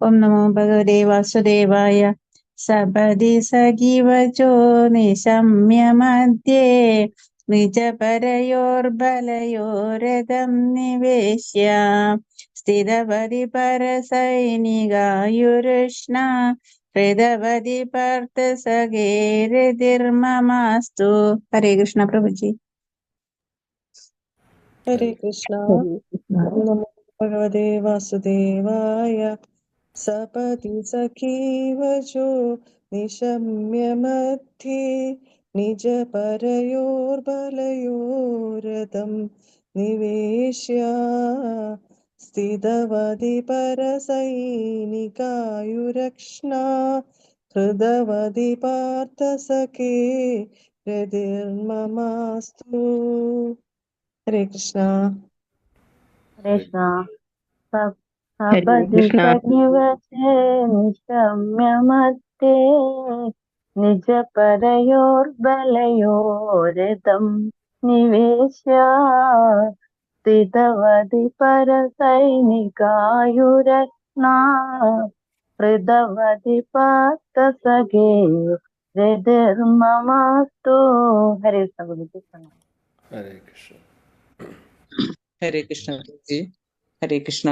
ഓം നമോ ഭഗവതേ വാസുദേവായ. സപദി സഖിവചോ നിശമ്യ മധ്യേ നിജപരയോർബലയോരഥം നിവേശ്യ സ്ഥിതവതി പരസൈനികായുരക്ഷ്ണാ ഹൃദവതി പാർത്ഥ സഖേരതിർമമാസ്തു. ഹരേ കൃഷ്ണ പ്രഭുജി. ഹരേ കൃഷ്ണ. ഹരേ കൃഷ്ണ. ഓം നമോ ഭഗവതേ വാസുദേവായ. സപതി സഖീവചോ നിശമ്യ മധ്യേ നിജ പരയോർബലയോരതം നിവേശ്യ സ്ഥിതവതി പരസൈനികായുരക്ഷ്ണ ഹൃദവതി പാർത്ഥ സഖേ രതിർമമാസ്തു. ഹരേ കൃഷ്ണ. ഹരേ കൃഷ്ണ. ഹരേ സപതി കൃഷ്ണ. സഖിവചേ നിശമ്യ മധ്യേ നിജ പരയോർബലയോരതം നിവേശ്യ സ്ഥിതവതി പരസൈനികായുരത്നാ ഹൃദവതി പാർത്ഥ സഖേ രതിർമമാസ്തു. ഹരേ കൃഷ്ണ പ്രഭുജി. ഹരേ കൃഷ്ണ. ഹരേ കൃഷ്ണ പ്രഭുജി. ഹരേ കൃഷ്ണ.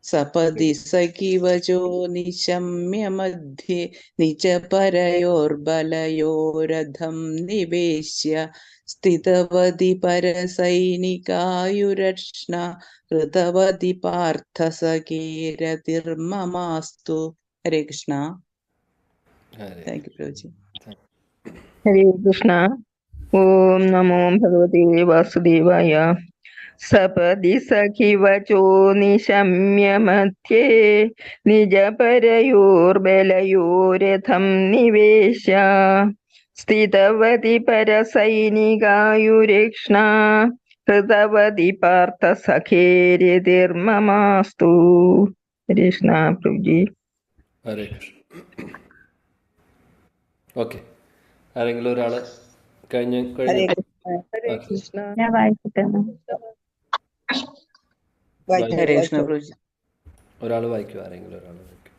സപതി സഖിവചോ നിശമ്യ മധ്യേ നിജ പരയോർബലയോരഥം നിവേശ്യ സ്ഥിതവതി പരസൈനികായുരക്ഷ്ണ ഹൃതവതി പാർത്ഥ സഖേരതിർമമാസ്തു. ഹരേ കൃഷ്ണ. ഹരേ താങ്ക് യു പ്രഭുജി. ഹരേ കൃഷ്ണ. ഓം നമോ ഭഗവതേ വാസുദേവായ. സപതി സഖിവചോ നിശമ്യ മധ്യേ നിജ പരയോർബലയോരഥം നിവേശ്യ സ്ഥിതവതി പരസൈനികായുരക്ഷ്ണ ഹൃതവതി പാർത്ഥ സഖേരതിർമമാസ്തു. ഹരേ കൃഷ്ണ പ്രഭുജി. ഹരേ കൃഷ്ണ. ഓക്കെ, ആരെങ്കിലും ഒരാൾ കഴിഞ്ഞു ഹരേ കഴിഞ്ഞു ഹരേ ഓക്കെ, കൃഷ്ണ. ഞാൻ വായിക്കട്ടെ. ഹരേ കൃഷ്ണ പ്രഭുജി. ഒരാൾ വായിക്കും, ആരെങ്കിലും ഒരാൾ വായിക്കും.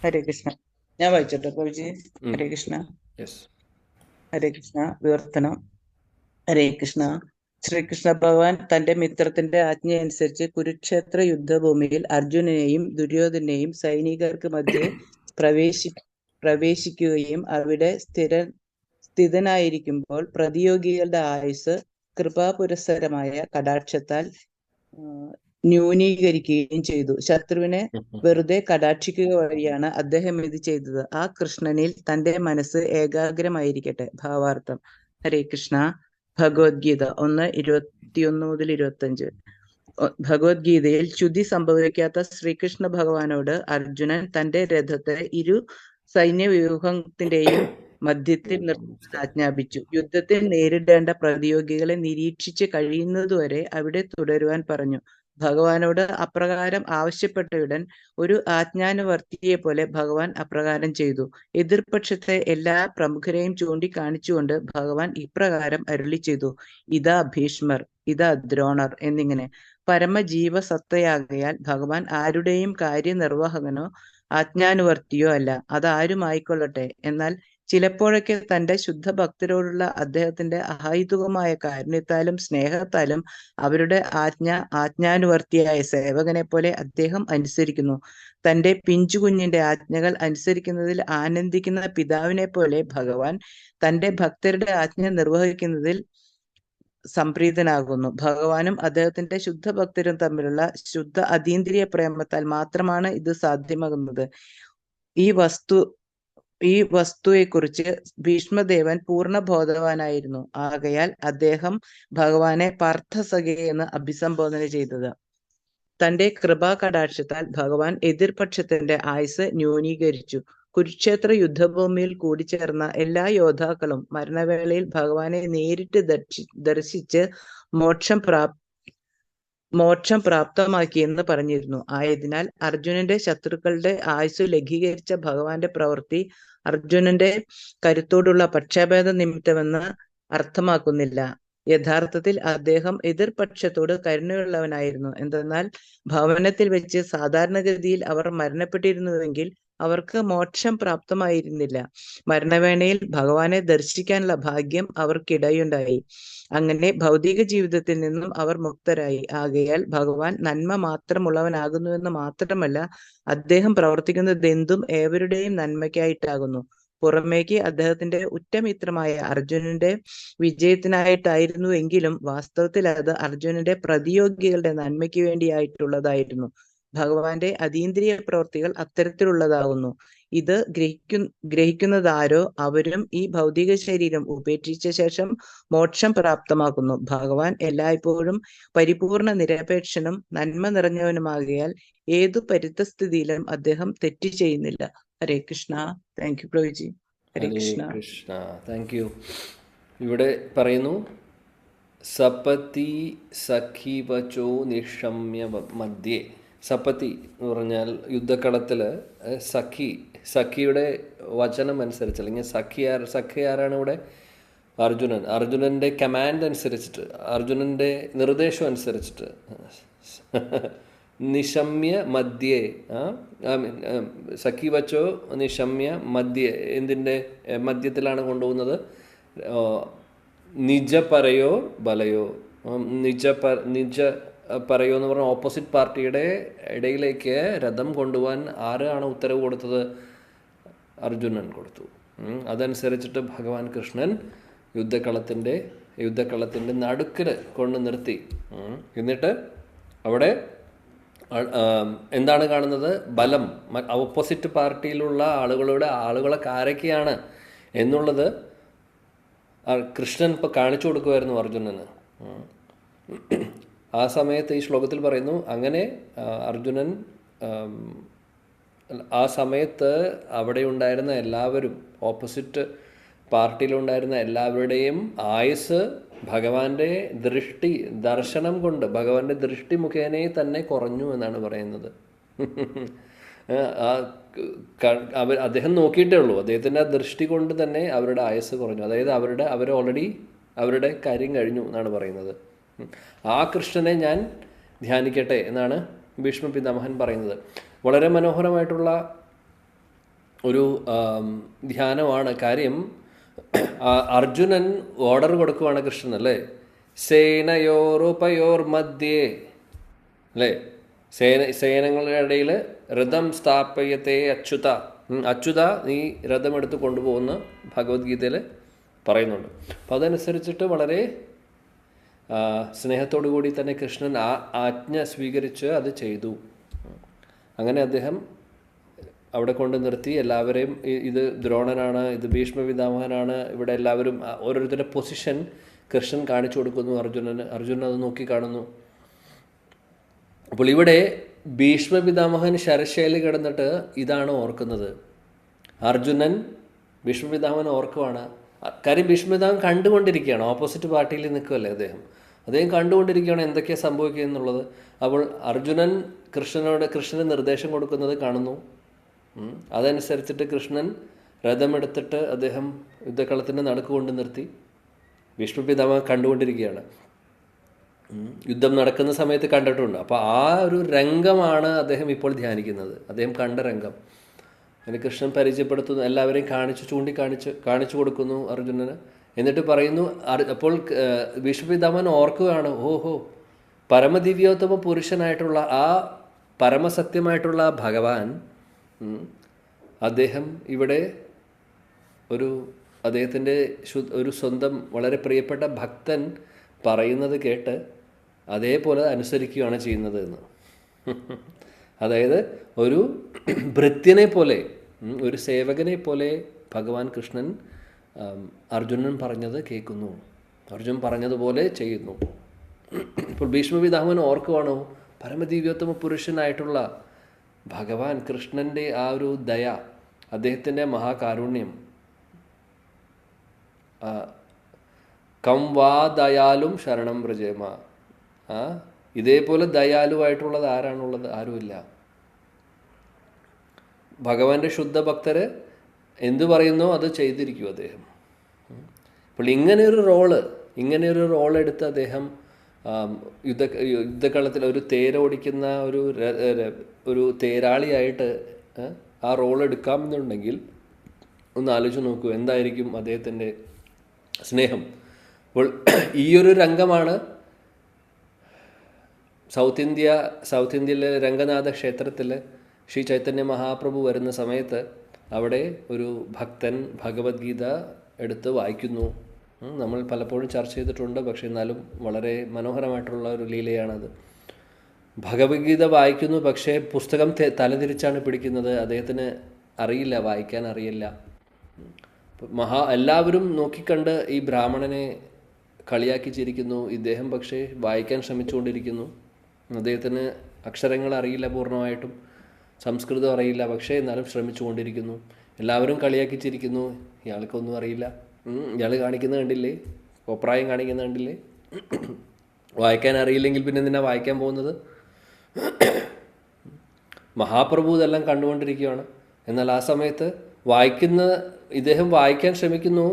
ഹരേ കൃഷ്ണ. ഞാൻ വായിച്ചോട്ടെ പ്രഭുജി. ഹരേ കൃഷ്ണ. യെസ്. ഹരേ കൃഷ്ണ. വിവർത്തനം. ഹരേ കൃഷ്ണ. ശ്രീകൃഷ്ണ ഭഗവാൻ തന്റെ മിത്രത്തിന്റെ ആജ്ഞയനുസരിച്ച് കുരുക്ഷേത്ര യുദ്ധഭൂമിയിൽ അർജുനനെയും ദുര്യോധനെയും സൈനികർക്ക് മധ്യേ പ്രവേശിക്കുകയും അവിടെ സ്ഥിതനായിരിക്കുമ്പോൾ പ്രതിയോഗികളുടെ ആയുസ് കൃപാപുരസ്സരമായ കടാക്ഷത്താൽ ന്യൂനീകരിക്കുകയും ചെയ്തു. ശത്രുവിനെ വെറുതെ കടാക്ഷിക്കുക വഴിയാണ് അദ്ദേഹം ഇത് ചെയ്തത്. ആ കൃഷ്ണനിൽ തന്റെ മനസ്സ് ഏകാഗ്രമായിരിക്കട്ടെ. ഭാവാർത്ഥം. ഹരേ കൃഷ്ണ. ഭഗവത്ഗീത 1:21-25. ഭഗവത്ഗീതയിൽ ച്യുതി സംഭവിക്കാത്ത ശ്രീകൃഷ്ണ ഭഗവാനോട് അർജുനൻ തന്റെ രഥത്തെ ഇരു സൈന്യവ്യൂഹത്തിന്റെയും മധ്യത്തിൽ നിർത്താൻ ആജ്ഞാപിച്ചു. യുദ്ധത്തിൽ നേരിടേണ്ട പ്രതിയോഗികളെ നിരീക്ഷിച്ച് കഴിയുന്നതുവരെ അവിടെ തുടരുവാൻ പറഞ്ഞു. ഭഗവാനോട് അപ്രകാരം ആവശ്യപ്പെട്ടയുടൻ ഒരു ആജ്ഞാനുവർത്തിയെ പോലെ ഭഗവാൻ അപ്രകാരം ചെയ്തു. എതിർപക്ഷത്തെ എല്ലാ പ്രമുഖരെയും ചൂണ്ടിക്കാണിച്ചുകൊണ്ട് ഭഗവാൻ ഇപ്രകാരം അരുളി ചെയ്തു: ഇതാ ഭീഷ്മർ, ഇതാ ദ്രോണർ എന്നിങ്ങനെ. പരമജീവസത്തയാകയാൽ ഭഗവാൻ ആരുടെയും കാര്യനിർവാഹകനോ ആജ്ഞാനുവർത്തിയോ അല്ല. അതാരുമായിക്കൊള്ളട്ടെ. എന്നാൽ ചിലപ്പോഴൊക്കെ തന്റെ ശുദ്ധ ഭക്തരോടുള്ള അദ്ദേഹത്തിന്റെ അഹൈതുകമായ കാരുണ്യത്താലും സ്നേഹത്താലും അവരുടെ ആജ്ഞാനുവർത്തിയായ സേവകനെ പോലെ അദ്ദേഹം അനുസരിക്കുന്നു. തന്റെ പിഞ്ചുകുഞ്ഞിന്റെ ആജ്ഞകൾ അനുസരിക്കുന്നതിൽ ആനന്ദിക്കുന്ന പിതാവിനെ പോലെ ഭഗവാൻ തന്റെ ഭക്തരുടെ ആജ്ഞ നിർവഹിക്കുന്നതിൽ സംപ്രീതനാകുന്നു. ഭഗവാനും അദ്ദേഹത്തിന്റെ ശുദ്ധ ഭക്തരും തമ്മിലുള്ള ശുദ്ധ അതീന്ദ്രിയ പ്രേമത്താൽ മാത്രമാണ് ഇത് സാധ്യമാകുന്നത്. ഈ വസ്തുവെക്കുറിച്ച് ഭീഷ്മദേവൻ പൂർണ്ണ ബോധവാനായിരുന്നു. ആകയാൽ അദ്ദേഹം ഭഗവാനെ പാർത്ഥസഖേ എന്ന് അഭിസംബോധന ചെയ്തത്. തന്റെ കൃപാകടാക്ഷത്താൽ ഭഗവാൻ എതിർപക്ഷത്തിന്റെ ആയുസ് ന്യൂനീകരിച്ചു. കുരുക്ഷേത്ര യുദ്ധഭൂമിയിൽ കൂടിച്ചേർന്ന എല്ലാ യോദ്ധാക്കളും മരണവേളയിൽ ഭഗവാനെ നേരിട്ട് ദർശിച്ച് മോക്ഷം പ്രാപ്തമാക്കിയെന്ന് പറഞ്ഞിരുന്നു. ആയതിനാൽ അർജുനന്റെ ശത്രുക്കളുടെ ആയുസ് ലഘൂകരിച്ച ഭഗവാന്റെ പ്രവൃത്തി അർജുനന്റെ കരുത്തോടുള്ള പക്ഷാഭേദ നിമിത്തമെന്ന് അർത്ഥമാക്കുന്നില്ല. യഥാർത്ഥത്തിൽ അദ്ദേഹം എതിർപക്ഷത്തോട് കരുണയുള്ളവനായിരുന്നു. എന്തെന്നാൽ ഭവനത്തിൽ വെച്ച് സാധാരണഗതിയിൽ അവർ മരണപ്പെട്ടിരുന്നുവെങ്കിൽ അവർക്ക് മോക്ഷം പ്രാപ്തമായിരുന്നില്ല. മരണവേളയിൽ ഭഗവാനെ ദർശിക്കാനുള്ള ഭാഗ്യം അവർക്കിടയുണ്ടായി. അങ്ങനെ ഭൗതിക ജീവിതത്തിൽ നിന്നും അവർ മുക്തരായി. ആകയാൽ ഭഗവാൻ നന്മ മാത്രമുള്ളവനാകുന്നുവെന്ന് മാത്രമല്ല, അദ്ദേഹം പ്രവർത്തിക്കുന്നതെന്തും ഏവരുടെയും നന്മയ്ക്കായിട്ടാകുന്നു. പുറമേക്ക് അദ്ദേഹത്തിന്റെ ഉറ്റമിത്രമായ അർജുനന്റെ വിജയത്തിനായിട്ടായിരുന്നു എങ്കിലും വാസ്തവത്തിൽ അത് അർജുനന്റെ പ്രതിയോഗികളുടെ നന്മയ്ക്ക് വേണ്ടിയായിട്ടുള്ളതായിരുന്നു. ഭഗവാന്റെ അതീന്ദ്രിയ പ്രവൃത്തികൾ അത്തരത്തിലുള്ളതാകുന്നു. ഇത് ഗ്രഹിക്കുന്നതാരോ അവരും ഈ ഭൗതിക ശരീരം ഉപേക്ഷിച്ച ശേഷം മോക്ഷം പ്രാപ്തമാക്കുന്നു. ഭഗവാൻ എല്ലായ്പ്പോഴും പരിപൂർണ നിരപേക്ഷനും നന്മ നിറഞ്ഞവനുമാകയാൽ ഏതു പരിതസ്ഥിതിയിലും അദ്ദേഹം തെറ്റ് ചെയ്യുന്നില്ല. ഹരേ കൃഷ്ണ. താങ്ക് യു പ്രഭുജി. ഹരേ ഹരേ കൃഷ്ണ. കൃഷ്ണ. Thank you. ഇവിടെ പറയുന്നു സപതി സഖിവചോ നിഷമ്യ മധ്യേ. സപതി എന്ന് പറഞ്ഞാൽ യുദ്ധക്കളത്തിൽ സഖിയുടെ വചനം അനുസരിച്ച്, അല്ലെങ്കിൽ സഖി ആരാണ് ഇവിടെ? അർജുനൻ്റെ കമാൻഡ് അനുസരിച്ചിട്ട്, അർജുനൻ്റെ നിർദ്ദേശം അനുസരിച്ചിട്ട് നിശമ്യ മധ്യേ, സഖി വച്ചോ നിശമ്യ മധ്യേ, എന്തിൻ്റെ മധ്യത്തിലാണ് കൊണ്ടുപോകുന്നത്? നിജ പറയോ ബലയോ, നിജ പറയോ എന്ന് പറഞ്ഞ ഓപ്പോസിറ്റ് പാർട്ടിയുടെ ഇടയിലേക്ക് രഥം കൊണ്ടുപോകാൻ ആരാണ് ഉത്തരവ് കൊടുത്തത്? അർജുനൻ കൊടുത്തു. അതനുസരിച്ചിട്ട് ഭഗവാൻ കൃഷ്ണൻ യുദ്ധക്കളത്തിൻ്റെ നടുക്കിൽ കൊണ്ട് നിർത്തി. എന്നിട്ട് അവിടെ എന്താണ് കാണുന്നത്? ബലം. ഓപ്പോസിറ്റ് പാർട്ടിയിലുള്ള ആളുകളെ ആരൊക്കെയാണ് എന്നുള്ളത് കൃഷ്ണൻ ഇപ്പോൾ കാണിച്ചു കൊടുക്കുമായിരുന്നു അർജുനന്. ആ സമയത്ത് ഈ ശ്ലോകത്തിൽ പറയുന്നു, അങ്ങനെ അർജുനൻ ആ സമയത്ത് അവിടെ ഉണ്ടായിരുന്ന എല്ലാവരും, ഓപ്പോസിറ്റ് പാർട്ടിയിലുണ്ടായിരുന്ന എല്ലാവരുടെയും ആയുസ് ഭഗവാന്റെ ദർശനം കൊണ്ട്, ഭഗവാന്റെ ദൃഷ്ടി മുഖേന തന്നെ കുറഞ്ഞു എന്നാണ് പറയുന്നത്. അദ്ദേഹം നോക്കിയിട്ടേ ഉള്ളൂ, അദ്ദേഹത്തിൻ്റെ ആ ദൃഷ്ടി കൊണ്ട് തന്നെ അവരുടെ ആയുസ് കുറഞ്ഞു. അതായത് അവർ ഓൾറെഡി അവരുടെ കാര്യം കഴിഞ്ഞു എന്നാണ് പറയുന്നത്. ആ കൃഷ്ണനെ ഞാൻ ധ്യാനിക്കട്ടെ എന്നാണ് ഭീഷ്മ പിതാമഹൻ പറയുന്നത്. വളരെ മനോഹരമായിട്ടുള്ള ഒരു ധ്യാനമാണ്. കാര്യം അർജുനൻ ഓർഡർ കൊടുക്കുവാണ് കൃഷ്ണൻ, അല്ലേ? സേനയോറുപയോർ മധ്യേ, അല്ലേ? സേനകളുടെ ഇടയിൽ രഥം സ്ഥാപയത്തെ അച്യുത, അച്യുത നീ രഥമെടുത്ത് കൊണ്ടുപോകുന്ന ഭഗവത്ഗീതയിൽ പറയുന്നുണ്ട്. അപ്പോൾ അതനുസരിച്ചിട്ട് വളരെ സ്നേഹത്തോടു കൂടി തന്നെ കൃഷ്ണൻ ആ ആജ്ഞ സ്വീകരിച്ച് അത് ചെയ്തു. അങ്ങനെ അദ്ദേഹം അവിടെ കൊണ്ട് നിർത്തി എല്ലാവരെയും. ഇത് ദ്രോണനാണ്, ഇത് ഭീഷ്മ പിതാമഹനാണ്, ഇവിടെ എല്ലാവരും ഓരോരുത്തരുടെ പൊസിഷൻ കൃഷ്ണൻ കാണിച്ചു കൊടുക്കുന്നു അർജുനൻ അത് നോക്കി കാണുന്നു. അപ്പോൾ ഇവിടെ ഭീഷ്മ പിതാമഹൻ ശരശൈലി കിടന്നിട്ട് ഇതാണ് ഓർക്കുന്നത്. അർജുനൻ ഭീഷ്മ പിതാമഹൻ ഓർക്കുവാണ്. കാര്യം ഭീഷ്മ പിതാമഹൻ കണ്ടുകൊണ്ടിരിക്കുകയാണ്, ഓപ്പോസിറ്റ് പാർട്ടിയിൽ നിൽക്കുമല്ലേ അദ്ദേഹം കണ്ടുകൊണ്ടിരിക്കുകയാണ് എന്തൊക്കെയാണ് സംഭവിക്കുക എന്നുള്ളത്. അപ്പോൾ അർജുനൻ കൃഷ്ണന് നിർദ്ദേശം കൊടുക്കുന്നത് കാണുന്നു. അതനുസരിച്ചിട്ട് കൃഷ്ണൻ രഥമെടുത്തിട്ട് അദ്ദേഹം യുദ്ധക്കളത്തിൻ്റെ നടുക്ക് കൊണ്ട് നിർത്തി. ഭീഷ്മ പിതാമഹൻ കണ്ടുകൊണ്ടിരിക്കുകയാണ്. യുദ്ധം നടക്കുന്ന സമയത്ത് കണ്ടിട്ടുണ്ട്. അപ്പോൾ ആ ഒരു രംഗമാണ് അദ്ദേഹം ഇപ്പോൾ ധ്യാനിക്കുന്നത്, അദ്ദേഹം കണ്ട രംഗം. അങ്ങനെ കൃഷ്ണൻ പരിചയപ്പെടുത്തുന്നു, എല്ലാവരെയും കാണിച്ചു കൊടുക്കുന്നു അർജുനന്. എന്നിട്ട് പറയുന്നു, അപ്പോൾ ഭീഷ്മ പിതാമഹൻ ഓർക്കുകയാണ്, ഓഹോ, പരമദിവ്യോത്തമ പുരുഷനായിട്ടുള്ള ആ പരമസത്യമായിട്ടുള്ള ഭഗവാൻ, അദ്ദേഹം ഇവിടെ അദ്ദേഹത്തിൻ്റെ ഒരു സ്വന്തം വളരെ പ്രിയപ്പെട്ട ഭക്തൻ പറയുന്നത് കേട്ട് അതേപോലെ അനുസരിക്കുകയാണ് ചെയ്യുന്നത് എന്ന്. അതായത് ഒരു ഭൃത്യനെ പോലെ, ഒരു സേവകനെ പോലെ ഭഗവാൻ കൃഷ്ണൻ അർജുനൻ പറഞ്ഞത് കേൾക്കുന്നു, അർജുനൻ പറഞ്ഞതുപോലെ ചെയ്യുന്നു. ഇപ്പോൾ ഭീഷ്മ പിതാമഹൻ ഓർക്കുവാണോ, പരമദിവ്യോത്തമ പുരുഷനായിട്ടുള്ള ഭഗവാൻ കൃഷ്ണൻ്റെ ആ ഒരു ദയ, അദ്ദേഹത്തിൻ്റെ മഹാകാരുണ്യം. കം വാ ദയാലും ശരണം വ്രജേമ. ഇതേപോലെ ദയാലുവായിട്ടുള്ളത് ആരാണുള്ളത്? ആരുമില്ല. ഭഗവാന്റെ ശുദ്ധ ഭക്തര് എന്തു പറയുന്നോ അത് ചെയ്തിരിക്കും അദ്ദേഹം. അപ്പോൾ ഇങ്ങനെയൊരു റോൾ എടുത്ത് അദ്ദേഹം യുദ്ധക്കളത്തിൽ ഒരു തേരോടിക്കുന്ന ഒരു തേരാളിയായിട്ട് ആ റോൾ എടുക്കാമെന്നുണ്ടെങ്കിൽ ഒന്ന് ആലോചിച്ച് നോക്കൂ, എന്തായിരിക്കും അദ്ദേഹത്തിൻ്റെ സ്നേഹം. അപ്പോൾ ഈ ഒരു രംഗമാണ് സൗത്ത് ഇന്ത്യയിലെ രംഗനാഥ ക്ഷേത്രത്തിൽ ശ്രീ ചൈതന്യ മഹാപ്രഭു വരുന്ന സമയത്ത് അവിടെ ഒരു ഭക്തൻ ഭഗവത്ഗീത എടുത്ത് വായിക്കുന്നു. നമ്മൾ പലപ്പോഴും ചർച്ച ചെയ്തിട്ടുണ്ട്, പക്ഷേ എന്നാലും വളരെ മനോഹരമായിട്ടുള്ള ഒരു ലീലയാണത്. ഭഗവത്ഗീത വായിക്കുന്നു, പക്ഷേ പുസ്തകം തലതിരിച്ചാണ് പിടിക്കുന്നത്. അദ്ദേഹത്തിന് അറിയില്ല, വായിക്കാൻ അറിയില്ല. എല്ലാവരും നോക്കിക്കണ്ട് ഈ ബ്രാഹ്മണനെ കളിയാക്കി ചിരിക്കുന്നു. ഇദ്ദേഹം പക്ഷേ വായിക്കാൻ ശ്രമിച്ചുകൊണ്ടിരിക്കുന്നു. അദ്ദേഹത്തിന് അക്ഷരങ്ങൾ അറിയില്ല, പൂർണ്ണമായിട്ടും സംസ്കൃതം അറിയില്ല, പക്ഷേ എന്നാലും ശ്രമിച്ചുകൊണ്ടിരിക്കുന്നു. എല്ലാവരും കളിയാക്കി ചിരിക്കുന്നു. ഇയാൾക്കൊന്നും അറിയില്ല, ഇയാൾ കാണിക്കുന്നത് കണ്ടില്ലേ, കോപ്രായം കാണിക്കുന്നത് കണ്ടില്ലേ. വായിക്കാൻ അറിയില്ലെങ്കിൽ പിന്നെ എന്തിനാ വായിക്കാൻ പോകുന്നത്? മഹാപ്രഭു ഇതെല്ലാം കണ്ടുകൊണ്ടിരിക്കുകയാണ്. എന്നാൽ ആ സമയത്ത് ഇദ്ദേഹം വായിക്കാൻ ശ്രമിക്കുന്നു,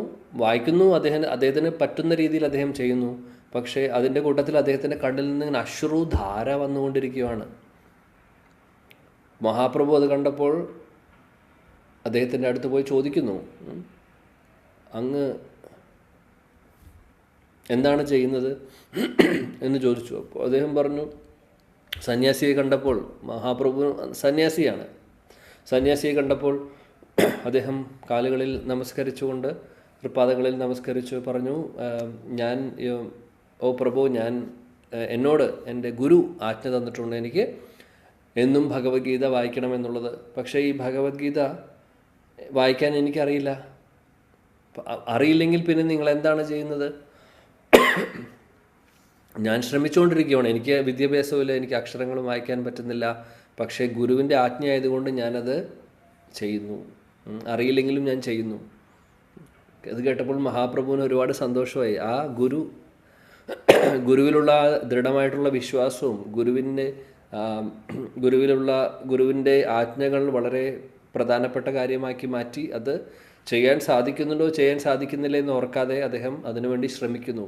അദ്ദേഹത്തിന് പറ്റുന്ന രീതിയിൽ അദ്ദേഹം ചെയ്യുന്നു. പക്ഷേ അതിൻ്റെ കൂട്ടത്തിൽ അദ്ദേഹത്തിൻ്റെ കണ്ണിൽ നിന്ന് ഇങ്ങനെ അശ്രുധാര വന്നുകൊണ്ടിരിക്കുകയാണ്. മഹാപ്രഭു അത് കണ്ടപ്പോൾ അദ്ദേഹത്തിൻ്റെ അടുത്ത് പോയി ചോദിക്കുന്നു, അങ്ങ് എന്താണ് ചെയ്യുന്നത് എന്ന് ചോദിച്ചു. അപ്പോൾ അദ്ദേഹം പറഞ്ഞു, സന്യാസിയെ കണ്ടപ്പോൾ മഹാപ്രഭു സന്യാസിയാണ്. സന്യാസിയെ കണ്ടപ്പോൾ അദ്ദേഹം കാലുകളിൽ നമസ്കരിച്ചുകൊണ്ട് തൃപ്പാദങ്ങളിൽ നമസ്കരിച്ചു പറഞ്ഞു, ഓ പ്രഭു, എന്നോട് എൻ്റെ ഗുരു ആജ്ഞ തന്നിട്ടുണ്ട് എനിക്ക് എന്നും ഭഗവത്ഗീത വായിക്കണമെന്നുള്ളത്. പക്ഷേ ഈ ഭഗവത്ഗീത വായിക്കാൻ എനിക്കറിയില്ല. അറിയില്ലെങ്കിൽ പിന്നെ നിങ്ങൾ എന്താണ് ചെയ്യുന്നത്? ഞാൻ ശ്രമിച്ചുകൊണ്ടിരിക്കുകയാണ്, എനിക്ക് വിദ്യാഭ്യാസമില്ല, എനിക്ക് അക്ഷരങ്ങളും വായിക്കാൻ പറ്റുന്നില്ല. പക്ഷേ ഗുരുവിൻ്റെ ആജ്ഞ ആയതുകൊണ്ട് ഞാനത് ചെയ്യുന്നു, അറിയില്ലെങ്കിലും ഞാൻ ചെയ്യുന്നു. അത് കേട്ടപ്പോൾ മഹാപ്രഭുവിന് ഒരുപാട് സന്തോഷമായി. ആ ഗുരുവിലുള്ള ദൃഢമായിട്ടുള്ള വിശ്വാസവും ഗുരുവിൻ്റെ ആജ്ഞകൾ വളരെ പ്രധാനപ്പെട്ട കാര്യമാക്കി മാറ്റി അത് ചെയ്യാൻ സാധിക്കുന്നുണ്ടോ ചെയ്യാൻ സാധിക്കുന്നില്ല എന്ന് ഓർക്കാതെ അദ്ദേഹം അതിനുവേണ്ടി ശ്രമിക്കുന്നു.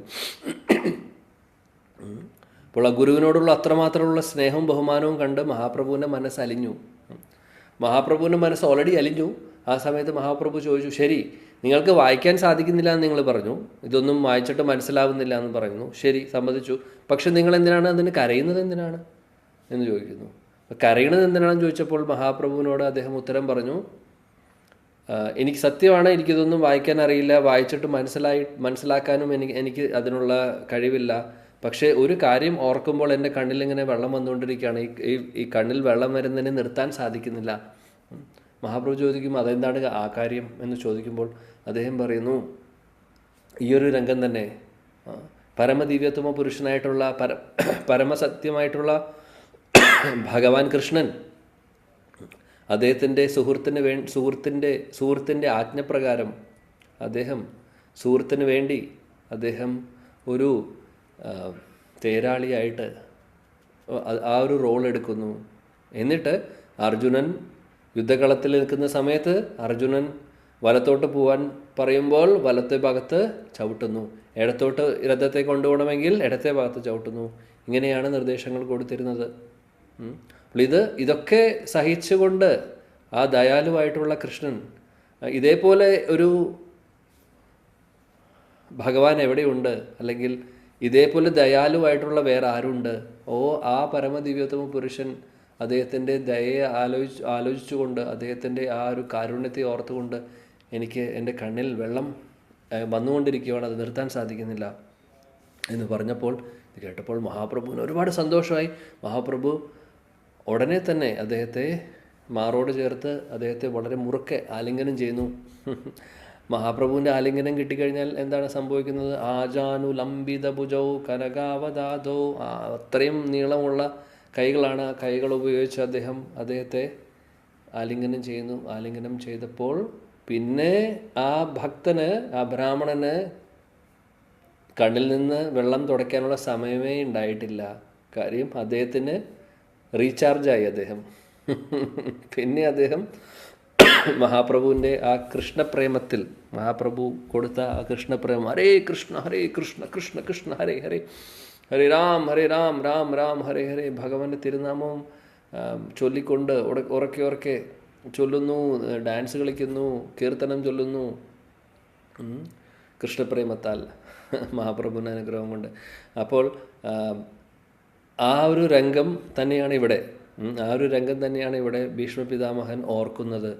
അപ്പോൾ ആ ഗുരുവിനോടുള്ള അത്രമാത്രമുള്ള സ്നേഹവും ബഹുമാനവും കണ്ട് മഹാപ്രഭുവിൻ്റെ മനസ്സ് അലിഞ്ഞു. മഹാപ്രഭുവിൻ്റെ മനസ്സ് ഓൾറെഡി അലിഞ്ഞു. ആ സമയത്ത് മഹാപ്രഭു ചോദിച്ചു, ശരി, നിങ്ങൾക്ക് വായിക്കാൻ സാധിക്കുന്നില്ല എന്ന് നിങ്ങൾ പറഞ്ഞു, ഇതൊന്നും വായിച്ചിട്ട് മനസ്സിലാവുന്നില്ല എന്ന് പറയുന്നു, ശരി, സമ്മതിച്ചു. പക്ഷെ നിങ്ങൾ എന്തിനാണ് അതിന് കരയുന്നത് എന്തിനാണ് എന്ന് ചോദിക്കുന്നു. കരയണത് എന്തിനാണെന്ന് ചോദിച്ചപ്പോൾ മഹാപ്രഭുവിനോട് അദ്ദേഹം ഉത്തരം പറഞ്ഞു, എനിക്ക് സത്യമാണ്, എനിക്കിതൊന്നും വായിക്കാൻ അറിയില്ല, വായിച്ചിട്ട് മനസ്സിലാക്കാനും എനിക്ക് അതിനുള്ള കഴിവില്ല. പക്ഷേ ഒരു കാര്യം ഓർക്കുമ്പോൾ എൻ്റെ കണ്ണിലിങ്ങനെ വെള്ളം വന്നുകൊണ്ടിരിക്കുകയാണ്. ഈ കണ്ണിൽ വെള്ളം വരുന്നതിനെ നിർത്താൻ സാധിക്കുന്നില്ല. മഹാപ്രഭു ചോദിക്കും, അതെന്താണ് ആ കാര്യം എന്ന് ചോദിക്കുമ്പോൾ അദ്ദേഹം പറയുന്നു, ഈ ഒരു രംഗം തന്നെ പരമദിവ്യത്വമ പുരുഷനായിട്ടുള്ള പരമസത്യമായിട്ടുള്ള ഭഗവാൻ കൃഷ്ണൻ അദ്ദേഹത്തിൻ്റെ സുഹൃത്തിൻ്റെ ആജ്ഞപ്രകാരം സുഹൃത്തിന് വേണ്ടി അദ്ദേഹം ഒരു തേരാളിയായിട്ട് ആ ഒരു റോൾ എടുക്കുന്നു. എന്നിട്ട് അർജുനൻ യുദ്ധകളത്തിൽ നിൽക്കുന്ന സമയത്ത് അർജുനൻ വലത്തോട്ട് പോകാൻ പറയുമ്പോൾ വലത്തെ ഭാഗത്ത് ചവിട്ടുന്നു, ഇടത്തോട്ട് രഥത്തെ കൊണ്ടുപോകണമെങ്കിൽ ഇടത്തെ ഭാഗത്ത് ചവിട്ടുന്നു. ഇങ്ങനെയാണ് നിർദ്ദേശങ്ങൾ കൊടുത്തിരുന്നത്. അപ്പോൾ ഇതൊക്കെ സഹിച്ചുകൊണ്ട് ആ ദയാലുവായിട്ടുള്ള കൃഷ്ണൻ, ഇതേപോലെ ഒരു ഭഗവാൻ എവിടെയുണ്ട്, അല്ലെങ്കിൽ ഇതേപോലെ ദയാലുവായിട്ടുള്ള വേറെ ആരുണ്ട്? ആ പരമദിവ്യോത്തമ പുരുഷൻ അദ്ദേഹത്തിൻ്റെ ദയയെ ആലോചിച്ചുകൊണ്ട്, അദ്ദേഹത്തിൻ്റെ ആ ഒരു കാരുണ്യത്തെ ഓർത്തുകൊണ്ട് എനിക്ക് എൻ്റെ കണ്ണിൽ വെള്ളം വന്നുകൊണ്ടിരിക്കുകയാണ്, അത് നിർത്താൻ സാധിക്കുന്നില്ല എന്ന് പറഞ്ഞപ്പോൾ ഇത് കേട്ടപ്പോൾ മഹാപ്രഭുവിന് ഒരുപാട് സന്തോഷമായി. മഹാപ്രഭു ഉടനെ തന്നെ അദ്ദേഹത്തെ മാറോട് ചേർത്ത് അദ്ദേഹത്തെ വളരെ മുറുക്കെ ആലിംഗനം ചെയ്യുന്നു. മഹാപ്രഭുവിൻ്റെ ആലിംഗനം കിട്ടിക്കഴിഞ്ഞാൽ എന്താണ് സംഭവിക്കുന്നത്? ആജാനു ലംബിത ഭുജൗ കനകാവദാദോ, അത്രയും നീളമുള്ള കൈകളാണ്. ആ കൈകൾ ഉപയോഗിച്ച് അദ്ദേഹത്തെ ആലിംഗനം ചെയ്യുന്നു. ആലിംഗനം ചെയ്തപ്പോൾ പിന്നെ ആ ഭക്തന്, ആ ബ്രാഹ്മണന് കണ്ണിൽ നിന്ന് വെള്ളം തുടയ്ക്കാനുള്ള സമയമേ ഉണ്ടായിട്ടില്ല. കാര്യം അദ്ദേഹത്തിന് റീചാർജായി അദ്ദേഹം. പിന്നെ അദ്ദേഹം മഹാപ്രഭുവിൻ്റെ ആ കൃഷ്ണപ്രേമത്തിൽ, മഹാപ്രഭു കൊടുത്ത ആ കൃഷ്ണപ്രേമം, ഹരേ കൃഷ്ണ കൃഷ്ണ കൃഷ്ണ ഹരേ ഹരേ, ഹരേ രാം രാം രാം ഹരേ ഹരേ, ഭഗവാന്റെ തിരുനാമവും ചൊല്ലിക്കൊണ്ട് ഉറക്കെ ചൊല്ലുന്നു, ഡാൻസ് കളിക്കുന്നു, കീർത്തനം ചൊല്ലുന്നു, കൃഷ്ണപ്രേമത്താൽ, മഹാപ്രഭുവിൻ്റെ അനുഗ്രഹം കൊണ്ട്. അപ്പോൾ ആ ഒരു രംഗം തന്നെയാണ് ഇവിടെ, ആ ഒരു രംഗം തന്നെയാണ് ഇവിടെ ഭീഷ്മ പിതാമഹൻ ഓർക്കുന്നത്.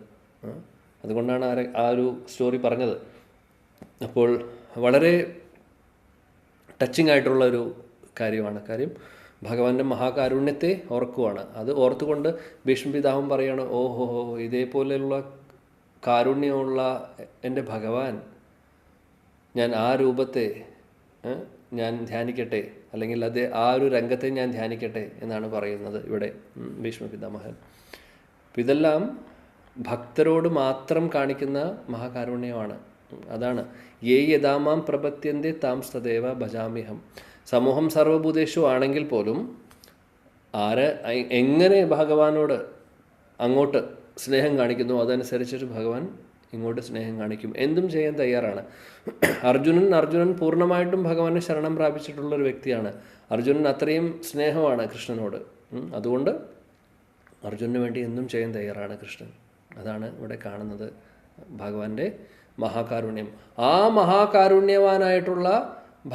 അതുകൊണ്ടാണ് ആ ഒരു സ്റ്റോറി പറഞ്ഞത്. അപ്പോൾ വളരെ ടച്ചിങ് ആയിട്ടുള്ള ഒരു കാര്യമാണ്. കാര്യം ഭഗവാന്റെ മഹാകാരുണ്യത്തെ ഓർക്കുവാണ്. അത് ഓർത്തുകൊണ്ട് ഭീഷ്മ പിതാവും പറയാണ്, ഓഹോ ഇതേപോലെയുള്ള കാരുണ്യമുള്ള എൻ്റെ ഭഗവാൻ, ഞാൻ ആ രൂപത്തെ ഞാൻ ധ്യാനിക്കട്ടെ, അല്ലെങ്കിൽ ആ ഒരു രംഗത്തെ ഞാൻ ധ്യാനിക്കട്ടെ എന്നാണ് പറയുന്നത് ഇവിടെ ഭീഷ്മ പിതാമഹൻ. അപ്പം ഇതെല്ലാം ഭക്തരോട് മാത്രം കാണിക്കുന്ന മഹാകാരുണ്യമാണ്. അതാണ് യേ യഥാമാം പ്രപത്യന്തെ താം സദൈവ ഭജാമ്യഹം. സമൂഹം സർവഭൂതേഷു ആണെങ്കിൽ പോലും എങ്ങനെ ഭഗവാനോട് അങ്ങോട്ട് സ്നേഹം കാണിക്കുന്നു അതനുസരിച്ചിട്ട് ഭഗവാൻ ഇങ്ങോട്ട് സ്നേഹം കാണിക്കും. എന്തും ചെയ്യാൻ തയ്യാറാണ്. അർജുനൻ പൂർണ്ണമായിട്ടും ഭഗവാനെ ശരണം പ്രാപിച്ചിട്ടുള്ളൊരു വ്യക്തിയാണ്. അർജുനൻ അത്രയും സ്നേഹമാണ് കൃഷ്ണനോട്. അതുകൊണ്ട് അർജുനന് വേണ്ടി എന്തും ചെയ്യാൻ തയ്യാറാണ് കൃഷ്ണൻ. അതാണ് ഇവിടെ കാണുന്നത് ഭഗവാന്റെ മഹാകാരുണ്യം. ആ മഹാകാരുണ്യവാനായിട്ടുള്ള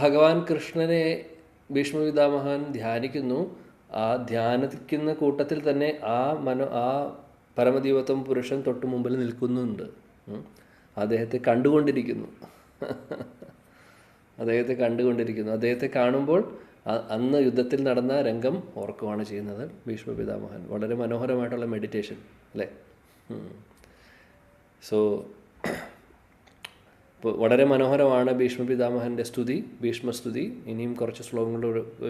ഭഗവാൻ കൃഷ്ണനെ ഭീഷ്മ പിതാമഹൻ ധ്യാനിക്കുന്നു. ആ ധ്യാനിക്കുന്ന കൂട്ടത്തിൽ തന്നെ ആ പരമദൈവത്വം പുരുഷൻ തൊട്ട് മുമ്പിൽ നിൽക്കുന്നുണ്ട്. അദ്ദേഹത്തെ കണ്ടുകൊണ്ടിരിക്കുന്നു. അദ്ദേഹത്തെ കാണുമ്പോൾ അന്ന് യുദ്ധത്തിൽ നടന്ന രംഗം ഓർക്കുകയാണ് ചെയ്യുന്നത് ഭീഷ്മ പിതാമഹൻ. വളരെ മനോഹരമായിട്ടുള്ള മെഡിറ്റേഷൻ അല്ലേ? സോ ഇപ്പോൾ വളരെ മനോഹരമാണ് ഭീഷ്മ പിതാമഹൻ്റെ സ്തുതി, ഭീഷ്മസ്തുതി. ഇനിയും കുറച്ച്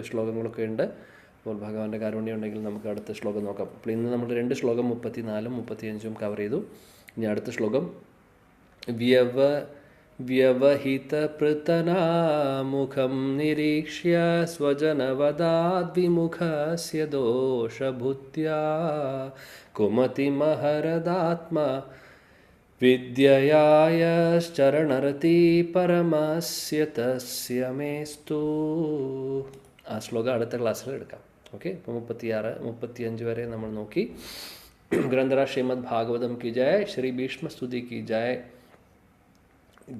ശ്ലോകങ്ങളൊക്കെ ഉണ്ട്. അപ്പോൾ ഭഗവാന്റെ കാരുണ്യം ഉണ്ടെങ്കിൽ നമുക്ക് അടുത്ത ശ്ലോകം നോക്കാം. അപ്പോൾ ഇന്ന് നമ്മൾ 2 ശ്ലോകം 34 35 കവർ ചെയ്തു. ഇനി അടുത്ത ശ്ലോകം വ്യവഹിതപൃതനാമുഖം നിരീക്ഷ്യ സ്വജനവദാദ്വിമുഖസ്യ ദോഷഭൂത്യാ കുമതിമഹരദാത്മാ വിദ്യയായശ്ചരണരതി പരമസ്യ തസ്യ മേസ്തു. ആ ശ്ലോകം അടുത്ത ക്ലാസ്സിൽ എടുക്കാം. ഓക്കെ, ഇപ്പോൾ 36 35 വരെ നമ്മൾ നോക്കി. ഗ്രന്ഥരാജ് ശ്രീമദ് ഭാഗവതം की जय, श्री भीष्म स्तुति की जय,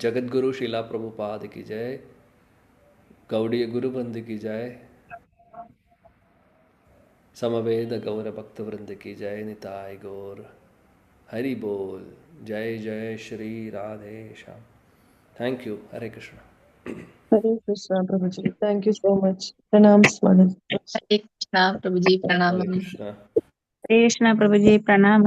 जगद्गुरु शीला प्रभुपाद की जय, गौड़ीय गुरुवृंद की जय, समवेद गौर भक्तवृंद की जय, निताय गौर हरि बोल. जय जय Shri Radhe Shyam. Thank you. Hare Krishna. Hare Krishna, Prabhuji. Thank you so much. Pranam Swami. हरे कृष्णा प्रभु जी, प्रणाम. हरे कृष्णा. कृष्ण प्रभु जी प्रणाम.